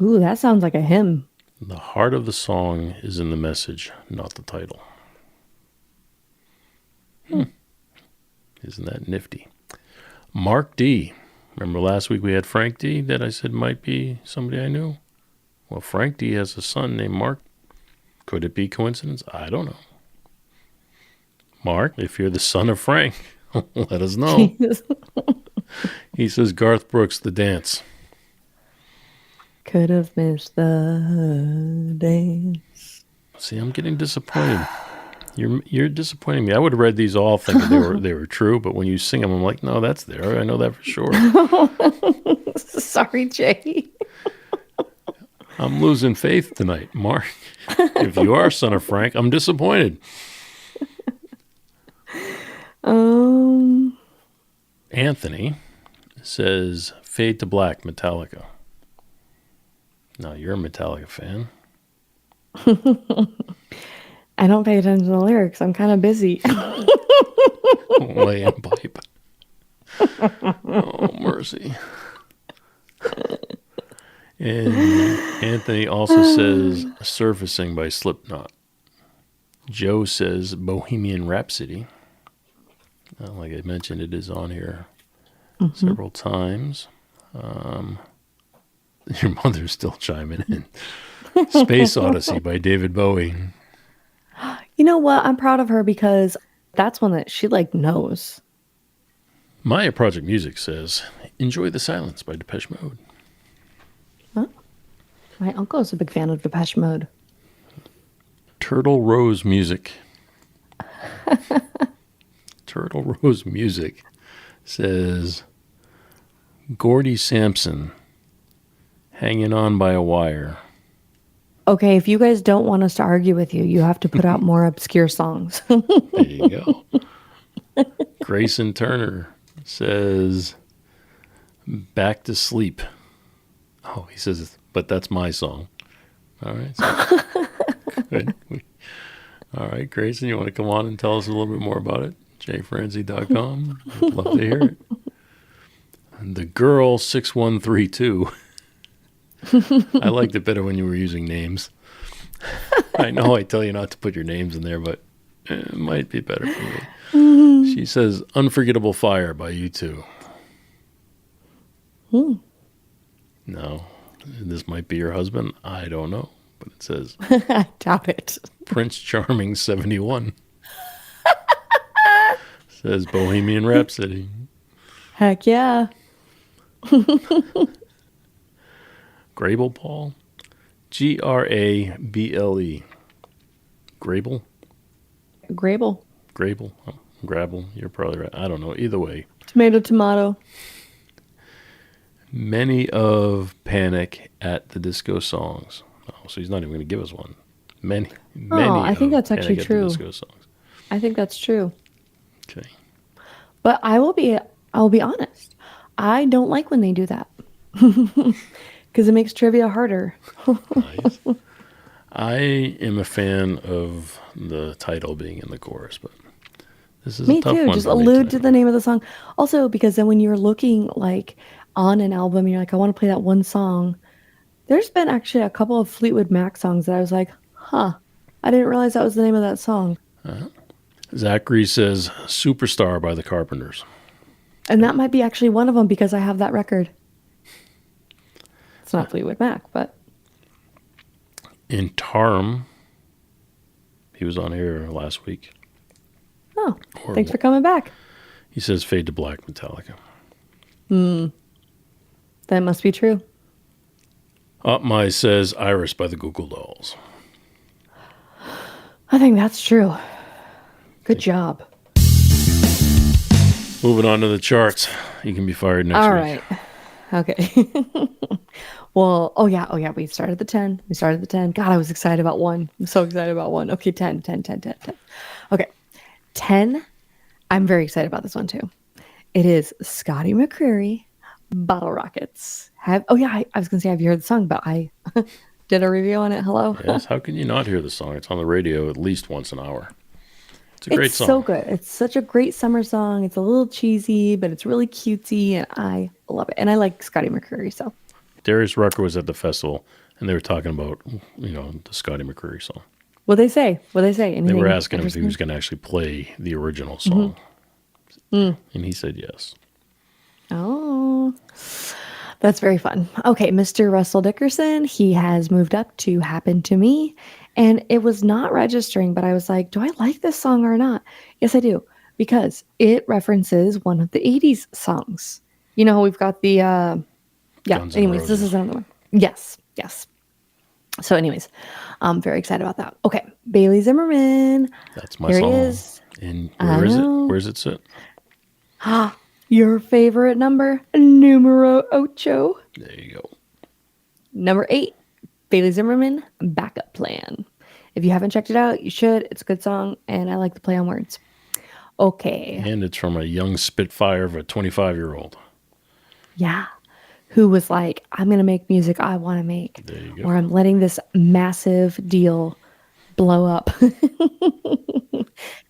Ooh, that sounds like a hymn. The heart of the song is in the message, not the title. Isn't that nifty? Mark D. Remember last week we had Frank D that I said might be somebody I knew? Well, Frank D has a son named Mark. Could it be coincidence? I don't know. Mark, if you're the son of Frank, let us know. He says Garth Brooks, The Dance. Could have missed the dance. See, I'm getting disappointed. You're disappointing me. I would have read these all thinking they were true, but when you sing them, I'm like, no, that's there. I know that for sure. Sorry, Jay. I'm losing faith tonight, Mark. If you are son of Frank, I'm disappointed. Anthony says Fade to Black, Metallica. Now, you're a Metallica fan. I don't pay attention to the lyrics. I'm kind of busy. Laying pipe. Oh, mercy. And Anthony also says Surfacing by Slipknot. Joe says Bohemian Rhapsody. Like I mentioned, it is on here several times. Your mother's still chiming in. Space Odyssey by David Bowie. You know what? I'm proud of her because that's one that she knows. Maya Project Music says Enjoy the Silence by Depeche Mode. Huh? My uncle is a big fan of Depeche Mode. Turtle Rose Music. Turtle Rose Music says Gordy Sampson, Hanging On by a Wire. Okay, if you guys don't want us to argue with you, you have to put out more obscure songs. There you go. Grayson Turner says Back to Sleep. Oh, he says, but that's my song. All right. So, good. All right, Grayson, you want to come on and tell us a little bit more about it? jfranze.com. I'd love to hear it. And the Girl 6132. I liked it better when you were using names. I know I tell you not to put your names in there, but it might be better for me. She says Unforgettable Fire by U2. No, this might be your husband. I don't know, but it says I doubt it. Prince Charming 71. Says Bohemian Rhapsody. Heck yeah. Grable Paul. Grable. Grable? Grable. Grable. Oh, Grabble. You're probably right. I don't know. Either way. Tomato. Many of Panic at the Disco songs. Oh, so he's not even going to give us one. Many. I think that's actually Panic at the true. Disco songs. I think that's true. Okay. But I will be honest. I don't like when they do that. Because it makes trivia harder. Nice. I am a fan of the title being in the chorus, but this is Me a tough too. one. Just for me allude tonight. to the name of the song. Also, because then when you're looking on an album and you're like, I want to play that one song. There's been actually a couple of Fleetwood Mac songs that I was like, huh, I didn't realize that was the name of that song. Zachary says Superstar by the Carpenters. And that might be actually one of them because I have that record. It's not Fleetwood Mac, but. In Tarm, he was on here last week. Oh, thanks for coming back. He says Fade to Black, Metallica. That must be true. Upmy says Iris by the Google Dolls. I think that's true. Good job. Moving on to the charts. You can be fired next All week. right. Okay. Well, oh yeah. We started the 10. God, I was excited about 1. I'm so excited about 1. Okay, 10. Okay. 10. I'm very excited about this one too. It is Scotty McCreery, Bottle Rockets. I was going to say, have you heard the song? But I did a review on it. Hello? Yes, how can you not hear the song? It's on the radio at least once an hour. It's a great song. It's so good. It's such a great summer song. It's a little cheesy, but it's really cutesy, and I love it. And I like Scotty McCreery, so. Darius Rucker was at the festival, and they were talking about, the Scotty McCreery song. What'd they say? Anything They were asking him if he was going to actually play the original song. And he said yes. Oh, that's very fun. Okay, Mr. Russell Dickerson, he has moved up to Happen to Me. And it was not registering, but I was like, do I like this song or not? Yes, I do. Because it references one of the 80s songs. You know how we've got the, Guns N' anyways, this Roses. is another one. Yes. So anyways, I'm very excited about that. Okay, Bailey Zimmerman. That's my Here song. he is. And I where is it? know. Where does it sit? Your favorite number, numero ocho. There you go. Number 8, Bailey Zimmerman, Backup Plan. If you haven't checked it out, you should. It's a good song, and I like to play on words. Okay. And it's from a young spitfire of a 25-year-old. Yeah. Who was like, I'm going to make music I want to make. There you go. Or I'm letting this massive deal blow up. I'm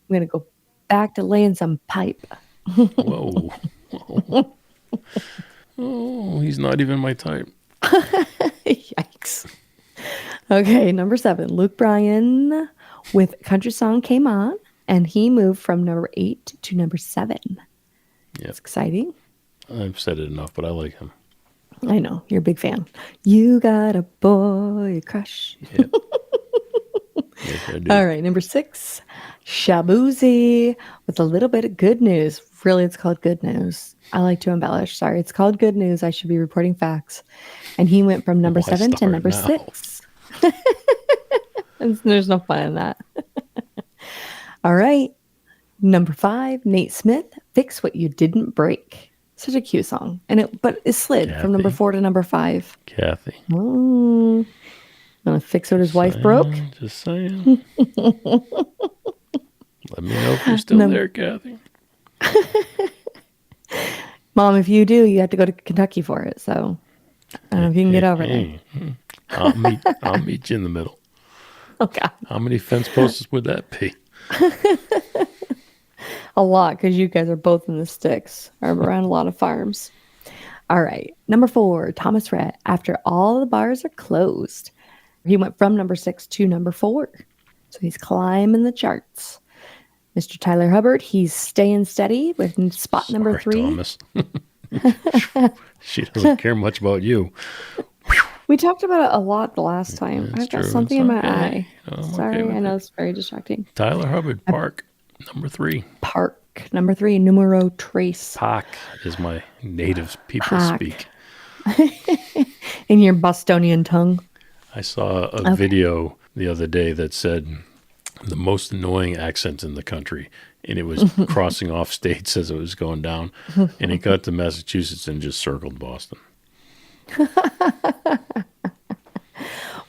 going to go back to laying some pipe. Whoa. Oh, he's not even my type. Yikes. Okay, number 7, Luke Bryan with Country Song Came On, and he moved from number 8 to number 7. Yep. It's exciting. I've said it enough, but I like him. I know, you're a big fan. You got a boy crush. Yep. Yes, I do. All right, number 6, Shabuzi with a little bit of good news. Really, it's called Good News. I like to embellish. Sorry, it's called Good News. I should be reporting facts. And he went from number Why 7 to start number now? 6. And there's no fun in that. All right, number 5, Nate Smith, Fix What You Didn't Break. Such a cute song. But it slid from number Kathy. 4 to number 5. Kathy. Oh, gonna fix what his wife broke. Just saying. Let me know if you're still there, Kathy. Mom, if you do, you have to go to Kentucky for it. So I don't know if you can get over there. I'll meet you in the middle. Oh, God. How many fence posts would that be? A lot, because you guys are both in the sticks. I'm around a lot of farms. All right. Number 4, Thomas Rhett. After all the bars are closed. He went from number 6 to number 4. So he's climbing the charts. Mr. Tyler Hubbard, he's staying steady with spot number 3. Thomas. She doesn't care much about you. We talked about it a lot the last time. It's I've got true. something It's in my okay. eye. I'm okay Sorry, with I know it. it's very distracting. Tyler Hubbard, Park, number 3. Park, number 3, numero trace. Pak is my native people Pak. speak. In your Bostonian tongue. I saw a video the other day that said the most annoying accent in the country, and it was crossing off states as it was going down, and it got to Massachusetts and just circled Boston.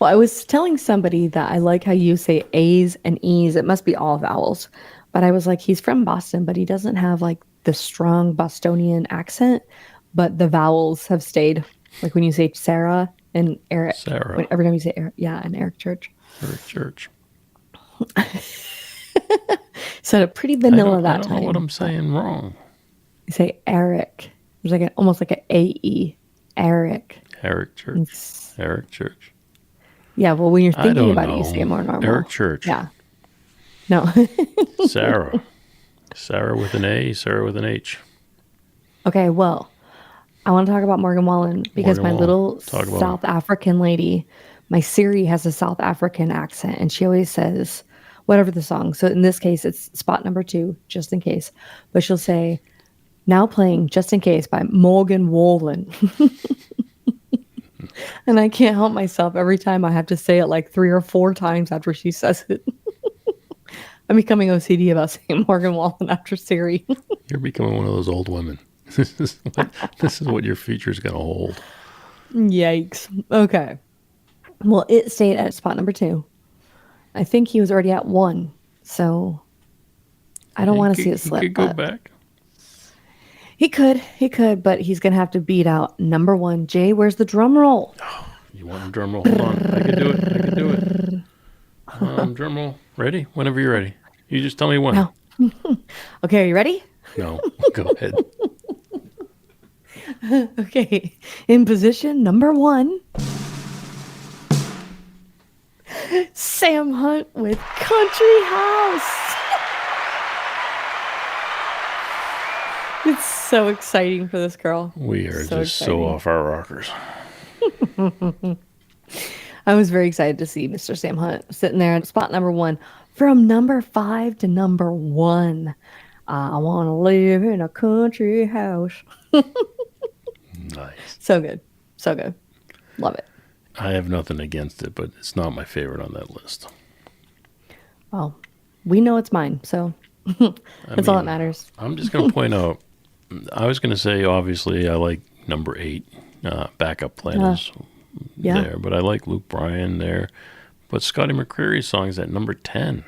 Well, I was telling somebody that I like how you say A's and E's. It must be all vowels. But I was like, he's from Boston, but he doesn't have like the strong Bostonian accent, but the vowels have stayed. Like when you say Sarah and Eric. Sarah. Every time you say Eric, yeah, and Eric Church. Eric Church. Said it pretty I vanilla don't that know time. what I'm saying wrong. You say Eric There's like almost like an A-E. Eric. Eric Church. Eric Church. Yeah, well, when you're I thinking don't about know. it, you say it more normal. Eric Church. Yeah. No. Sarah. Sarah with an A, Sarah with an H. Okay, well, I want to talk about Morgan Wallen because Morgan my Wallen. little Talk about South African lady, my Siri has a South African accent, and she always says, whatever the song. So in this case, it's spot number 2, just in case. But she'll say, now playing Just in Case by Morgan Wallen. And I can't help myself. Every time I have to say it like 3 or 4 times after she says it. I'm becoming OCD about saying Morgan Wallen after Siri. You're becoming one of those old women. This is what your future's going to hold. Yikes. Okay. Well, it stayed at spot number 2. I think he was already at 1. So I don't want to see it slip. He could go but back. He could, but he's going to have to beat out number 1. Jay, where's the drum roll? You want a drum roll? Hold on. I can do it. Drum roll. Ready? Whenever you're ready. You just tell me when. No. Okay, are you ready? No. Go ahead. Okay. In position number 1. Sam Hunt with Country House. It's so exciting for this girl. We are So just exciting. so off our rockers. I was very excited to see Mr. Sam Hunt sitting there at spot number 1 from number 5 to number 1. I want to live in a country house. Nice. So good. So good. Love it. I have nothing against it, but it's not my favorite on that list. Well, we know it's mine, so that's all that matters. I'm just going to point out, I was going to say, obviously, I like number 8, backup planners Yeah. there, but I like Luke Bryan there. But Scotty McCreery's song is at number 10.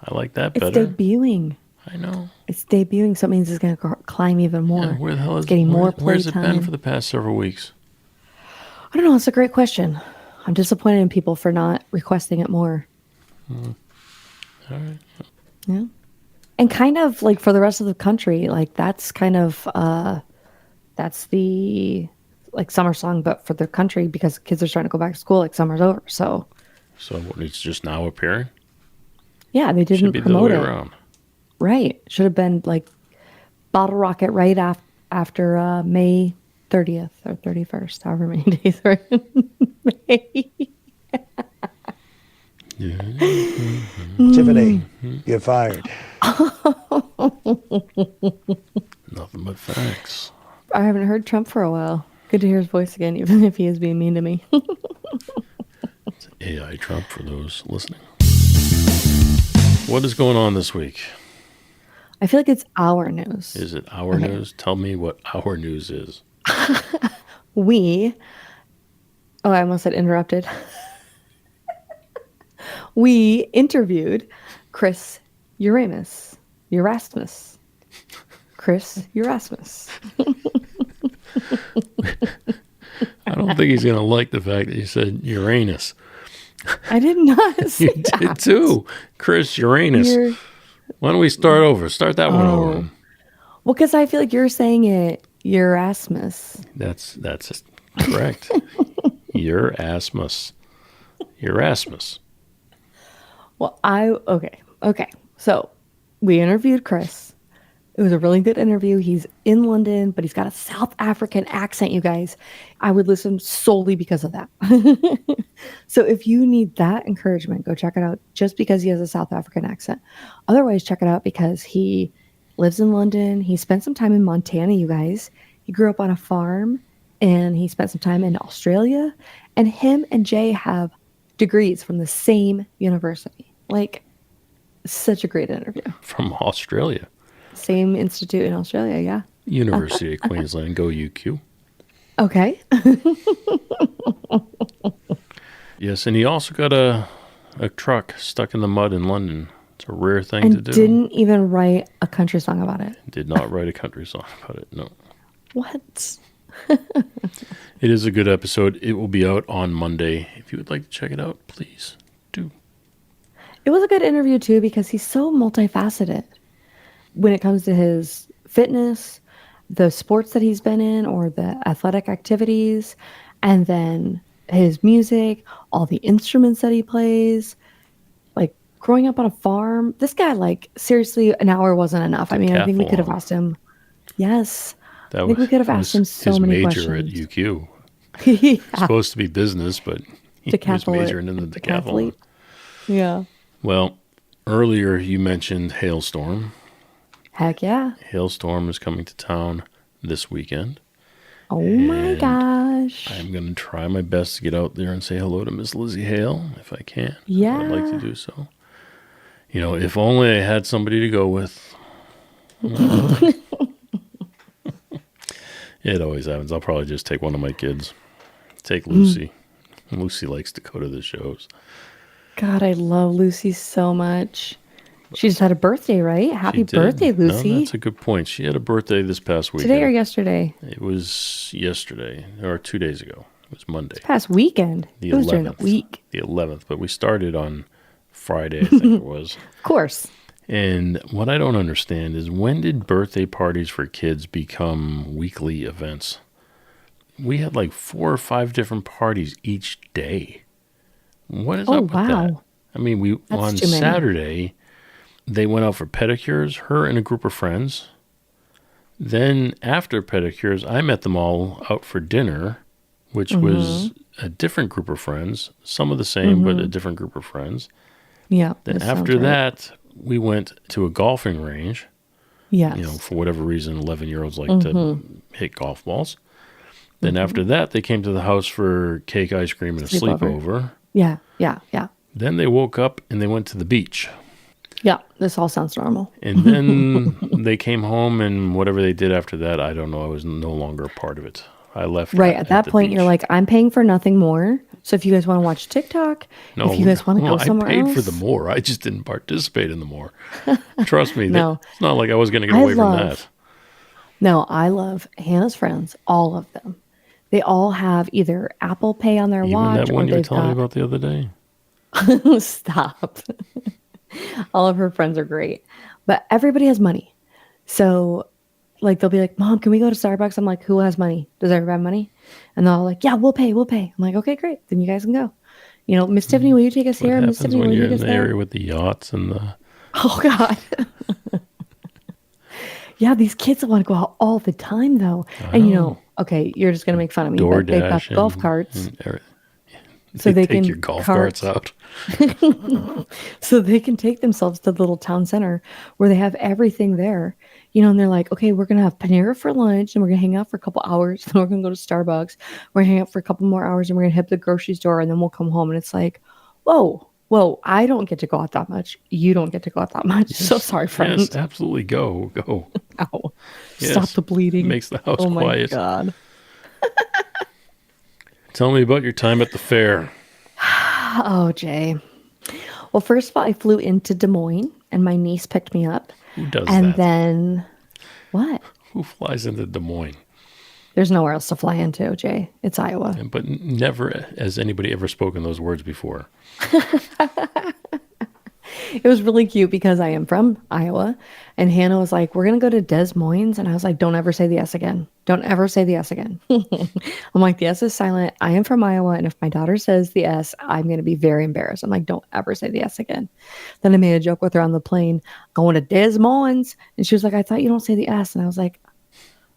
I like that It's better. debuting. I know. It's debuting, so it means it's going to climb even more. Yeah, where the hell is It's getting more where's it been playtime. for the past several weeks? I don't know. It's a great question. I'm disappointed in people for not requesting it more. All right. Yeah. And kind of like for the rest of the country, like that's kind of that's the like summer song, but for the country because kids are starting to go back to school, like summer's over. So So it's just now appearing? yeah, they Should didn't be the promote other way it. around. Right. Should have been like Bottle Rocket right after May 30th or 31st, however many days are in May. Tiffany, you're fired. Nothing but facts. I haven't heard Trump for a while. Good to hear his voice again, even if he is being mean to me. It's AI Trump for those listening. What is going on this week? I feel like it's our news. Is it our news? Tell me what our news is. I almost said interrupted. We interviewed Chris Erasmus. Chris Erasmus. I don't think he's going to like the fact that you said Uranus. I did not say You did too. Chris Uranus. You're- Why don't we start over? Start that one over. Well, because I feel like you're saying it Erasmus. That's correct. Erasmus. Well, okay. So we interviewed Chris. It was a really good interview. He's in London, but he's got a South African accent, you guys. I would listen solely because of that. So if you need that encouragement, go check it out just because he has a South African accent. Otherwise, check it out because he lives in London. He spent some time in Montana, you guys. He grew up on a farm and he spent some time in Australia. And him and Jay have degrees from the same university. Like, such a great interview. From Australia. Same institute in Australia, yeah. University of Queensland. Go UQ. Okay. Yes, and he also got a truck stuck in the mud in London. It's a rare thing to And do. didn't even write a country song about it. Did not write a country song about it, no. What? It is a good episode. It will be out on Monday. If you would like to check it out, please do. It was a good interview, too, because he's so multifaceted when it comes to his fitness, the sports that he's been in or the athletic activities, and then his music, all the instruments that he plays. Like growing up on a farm, this guy, like, seriously, an hour wasn't enough. I mean, I think we could have asked him. Yes. I think we could have asked him so many his major questions. at UQ. Yeah. It's supposed to be business, but he was majoring in the decathlon. Yeah. Well, earlier you mentioned Hailstorm. Heck yeah. Hailstorm is coming to town this weekend. Oh my gosh. I'm going to try my best to get out there and say hello to Miss Lizzie Hale if I can. Yeah. I'd like to do so. You know, if only I had somebody to go with. It always happens. I'll probably just take one of my kids. Take Lucy. Lucy likes to go to the shows. God, I love Lucy so much. She just had a birthday, right? Happy birthday, Lucy. No, that's a good point. She had a birthday this past weekend. Today or yesterday? It was yesterday, or 2 days ago. It was Monday. This past weekend. It was during the week. The 11th, but we started on Friday, I think it was. Of course. And what I don't understand is, when did birthday parties for kids become weekly events? We had like 4 or 5 different parties each day. What is up with that? I mean, on Saturday, they went out for pedicures, her and a group of friends. Then after pedicures, I met them all out for dinner, which was a different group of friends. Some of the same, but a different group of friends. Yeah. Then after that, we went to a golfing range. Yes. You know, for whatever reason, 11-year-olds like to hit golf balls. Then after that, they came to the house for cake, ice cream, and a sleepover. Yeah. Then they woke up and they went to the beach. Yeah, this all sounds normal. And then they came home, and whatever they did after that, I don't know. I was no longer a part of it. I left. Right. At that point, you're like, I'm paying for nothing more. So if you guys want to watch TikTok, if you guys want to go somewhere else. I paid for the more. I just didn't participate in the more. Trust me. No. It's not like I was going to get away from that. No, I love Hannah's friends, all of them. They all have either Apple Pay on their watch. Even that one you were telling me about the other day. Stop. All of her friends are great. But everybody has money. So, like, they'll be like, Mom, can we go to Starbucks? I'm like, who has money? Does everybody have money? And they're all like, yeah, we'll pay. I'm like, okay, great. Then you guys can go. You know, Miss Tiffany, will you take us here? Miss Tiffany, will you take us there? When you're in the area with the yachts and the... Oh, God. Yeah, these kids want to go out all the time, though. And, you know, okay, you're just going to make fun of me, but they've got golf carts. So they can take your golf carts out. So they can take themselves to the little town center where they have everything there. You know, and they're like, okay, we're going to have Panera for lunch, and we're going to hang out for a couple hours. Then we're going to go to Starbucks. We're going to hang out for a couple more hours, and we're going to hit the grocery store, and then we'll come home. And it's like, whoa, I don't get to go out that much. You don't get to go out that much. Yes. So sorry, friend. Yes, absolutely. Go. Ow. Yes. Stop the bleeding. Makes the house quiet. Oh, my God. Tell me about your time at the fair. Oh, Jay. Well, first of all, I flew into Des Moines, and my niece picked me up. Who does that? And that? then, what? Who flies into Des Moines? There's nowhere else to fly into, Jay. It's Iowa. But never has anybody ever spoken those words before. It was really cute because I am from Iowa, and Hannah was like, we're going to go to Des Moines. And I was like, don't ever say the S again. Don't ever say the S again. I'm like, the S is silent. I am from Iowa. And if my daughter says the S, I'm going to be very embarrassed. I'm like, don't ever say the S again. Then I made a joke with her on the plane, going to Des Moines. And she was like, I thought you don't say the S. And I was like,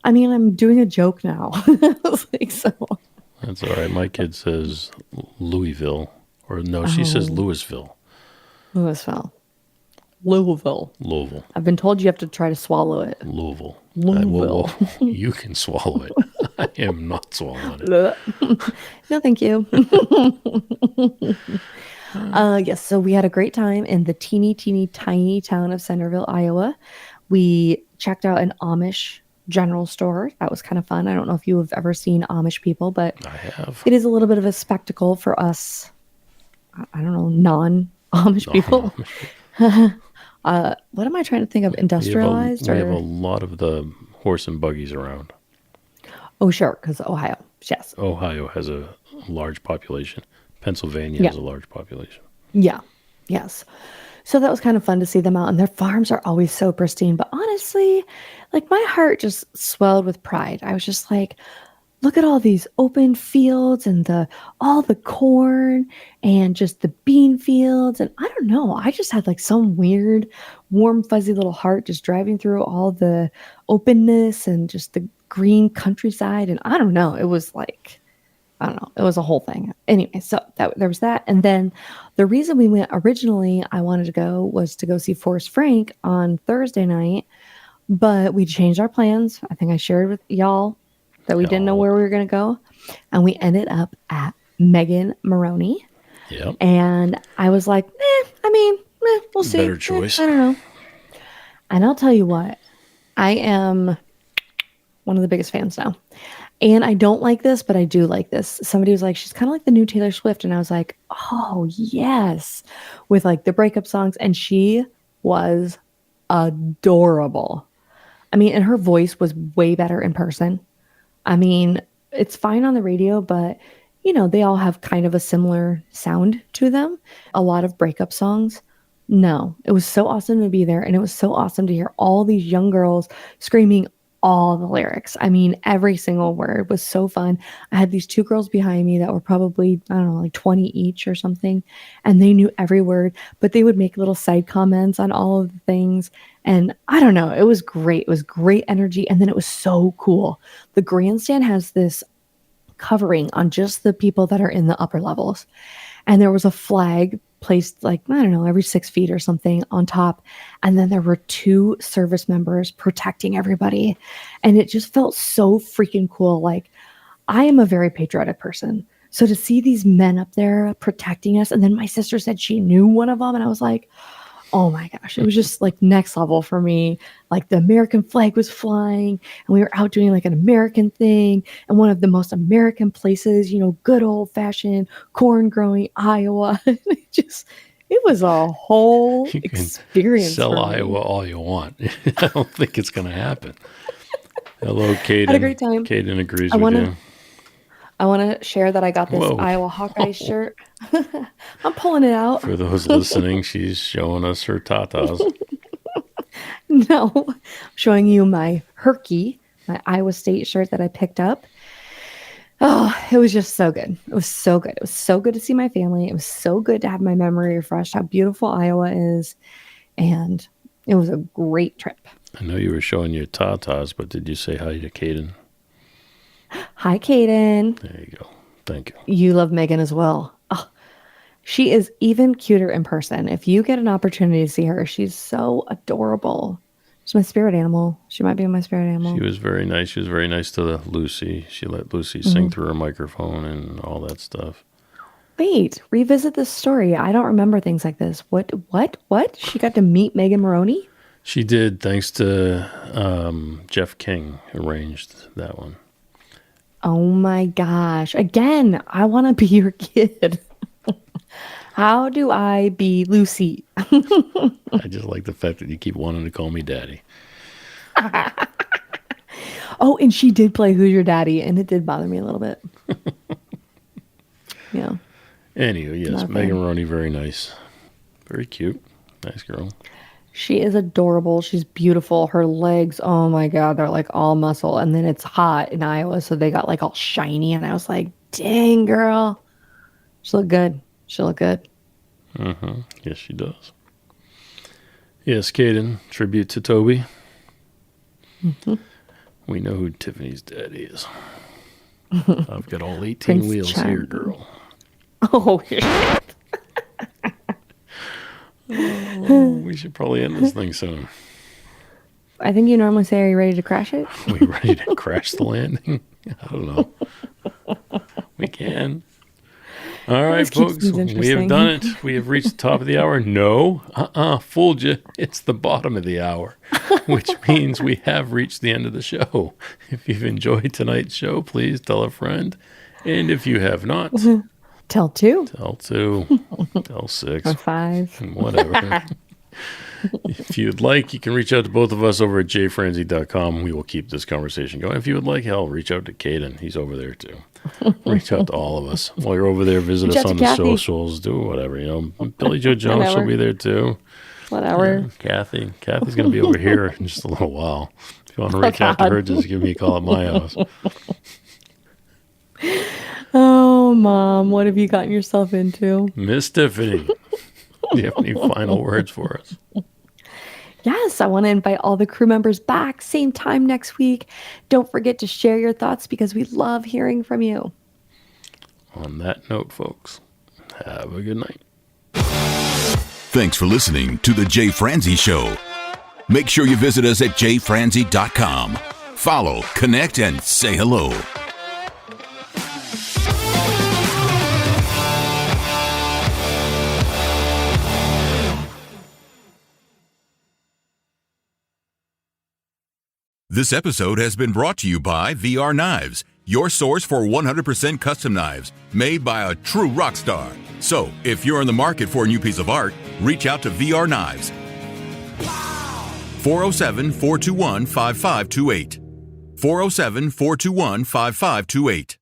I mean, I'm doing a joke now. I was like, so. That's all right. My kid says Louisville. Or no, she says Louisville. Louisville. I've been told you have to try to swallow it. Louisville. Louisville. You can swallow it. I am not swallowing it. No, thank you. Yes, so we had a great time in the teeny tiny town of Centerville, Iowa. We checked out an Amish general store. That was kind of fun. I don't know if you have ever seen Amish people, but I have. It is a little bit of a spectacle for us, I don't know, non-Amish people. What am I trying to think of? Industrialized? We have a lot of the horse and buggies around. Oh, sure, because Ohio. Yes. Ohio has a large population. Pennsylvania has a large population. Yeah. Yes. So that was kind of fun to see them out, and their farms are always so pristine. But honestly, like my heart just swelled with pride. I was just like, look at all these open fields and the all the corn and just the bean fields. And I don't know, I just had like some weird, warm, fuzzy little heart just driving through all the openness and just the green countryside. And I don't know, it was like, I don't know. It was a whole thing. Anyway, so there was that. And then the reason we went originally, I wanted to go was to go see Forrest Frank on Thursday night, but we changed our plans. I think I shared with y'all that we didn't know where we were going to go. And we ended up at Megan Maroney. Yep. And I was like, we'll see. Better choice. I don't know. And I'll tell you what, I am one of the biggest fans now. And I don't like this, but I do like this. Somebody was like, she's kind of like the new Taylor Swift. And I was like, oh, yes. With like the breakup songs. And she was adorable. I mean, and her voice was way better in person. I mean, it's fine on the radio, but, you know, they all have kind of a similar sound to them. A lot of breakup songs. No, it was so awesome to be there. And it was so awesome to hear all these young girls screaming all the lyrics. I mean, every single word was so fun. I had these two girls behind me that were probably, I don't know, like 20 each or something. And they knew every word, but they would make little side comments on all of the things. And I don't know, it was great. It was great energy. And then it was so cool. The grandstand has this covering on just the people that are in the upper levels. And there was a flag placed like, I don't know, every 6 feet or something on top. And then there were 2 service members protecting everybody. And it just felt so freaking cool. Like, I am a very patriotic person. So to see these men up there protecting us, and then my sister said she knew one of them. And I was like, oh my gosh, it was just like next level for me. Like the American flag was flying and we were out doing like an American thing and one of the most American places, you know, good old fashioned corn growing Iowa. It was a whole You can experience. sell Iowa all you want. I don't think it's going to happen. Hello, Caden. Had a great time. Caden agrees with you. I want to share that I got this Iowa Hawkeye shirt. I'm pulling it out. For those listening, she's showing us her tatas. No, I'm showing you my Herky, my Iowa State shirt that I picked up. Oh, it was just so good. It was so good. It was so good to see my family. It was so good to have my memory refreshed, how beautiful Iowa is. And it was a great trip. I know you were showing your tatas, but did you say hi to Caden? Hi, Caden. There you go. Thank you. You love Megan as well. Oh, she is even cuter in person. If you get an opportunity to see her, she's so adorable. She's my spirit animal. She might be my spirit animal. She was very nice. She was very nice to Lucy. She let Lucy sing through her microphone and all that stuff. Wait, revisit this story. I don't remember things like this. What? She got to meet Megan Maroney? She did, thanks to Jeff King arranged that one. Oh my gosh. Again, I want to be your kid. How do I be Lucy? I just like the fact that you keep wanting to call me daddy. Oh, and she did play Who's Your Daddy, and it did bother me a little bit. Yeah. Anyway, yes, Megan Maroney, very nice. Very cute. Nice girl. She is adorable. She's beautiful. Her legs, oh my God, they're like all muscle. And then it's hot in Iowa, so they got like all shiny. And I was like, dang, girl. She looked good. She looked good. Mm-hmm. Yes, she does. Yes, Caden, tribute to Toby. Mm-hmm. We know who Tiffany's daddy is. I've got all 18 Prince wheels Charming. here, girl. Oh, shit. Oh, we should probably end this thing soon. I think you normally say, are you ready to crash it? Are we ready to crash the landing? I don't know. We can. All right, folks. We have done it. We have reached the top of the hour. No. Fooled you. It's the bottom of the hour, which means we have reached the end of the show. If you've enjoyed tonight's show, please tell a friend. And if you have not, Tell 2. tell 2. Tell 6. Or 5. And whatever. If you'd like, you can reach out to both of us over at jfranze.com. We will keep this conversation going. If you would like, hell, reach out to Caden. He's over there too. Reach out to all of us. While you're over there, visit us on the socials. Do whatever, Billie Jo Jones, she'll be there too. Whatever. Kathy's going to be over here in just a little while. If you want to reach out to her, just give me a call at my house. Oh, Mom, what have you gotten yourself into? Miss Tiffany, do you have any final words for us? Yes, I want to invite all the crew members back, same time next week. Don't forget to share your thoughts because we love hearing from you. On that note, folks, have a good night. Thanks for listening to The Jay Franze Show. Make sure you visit us at jfranze.com. Follow, connect, and say hello. This episode has been brought to you by VR Knives, your source for 100% custom knives made by a true rock star. So, if you're in the market for a new piece of art, reach out to VR Knives. 407-421-5528. 407-421-5528.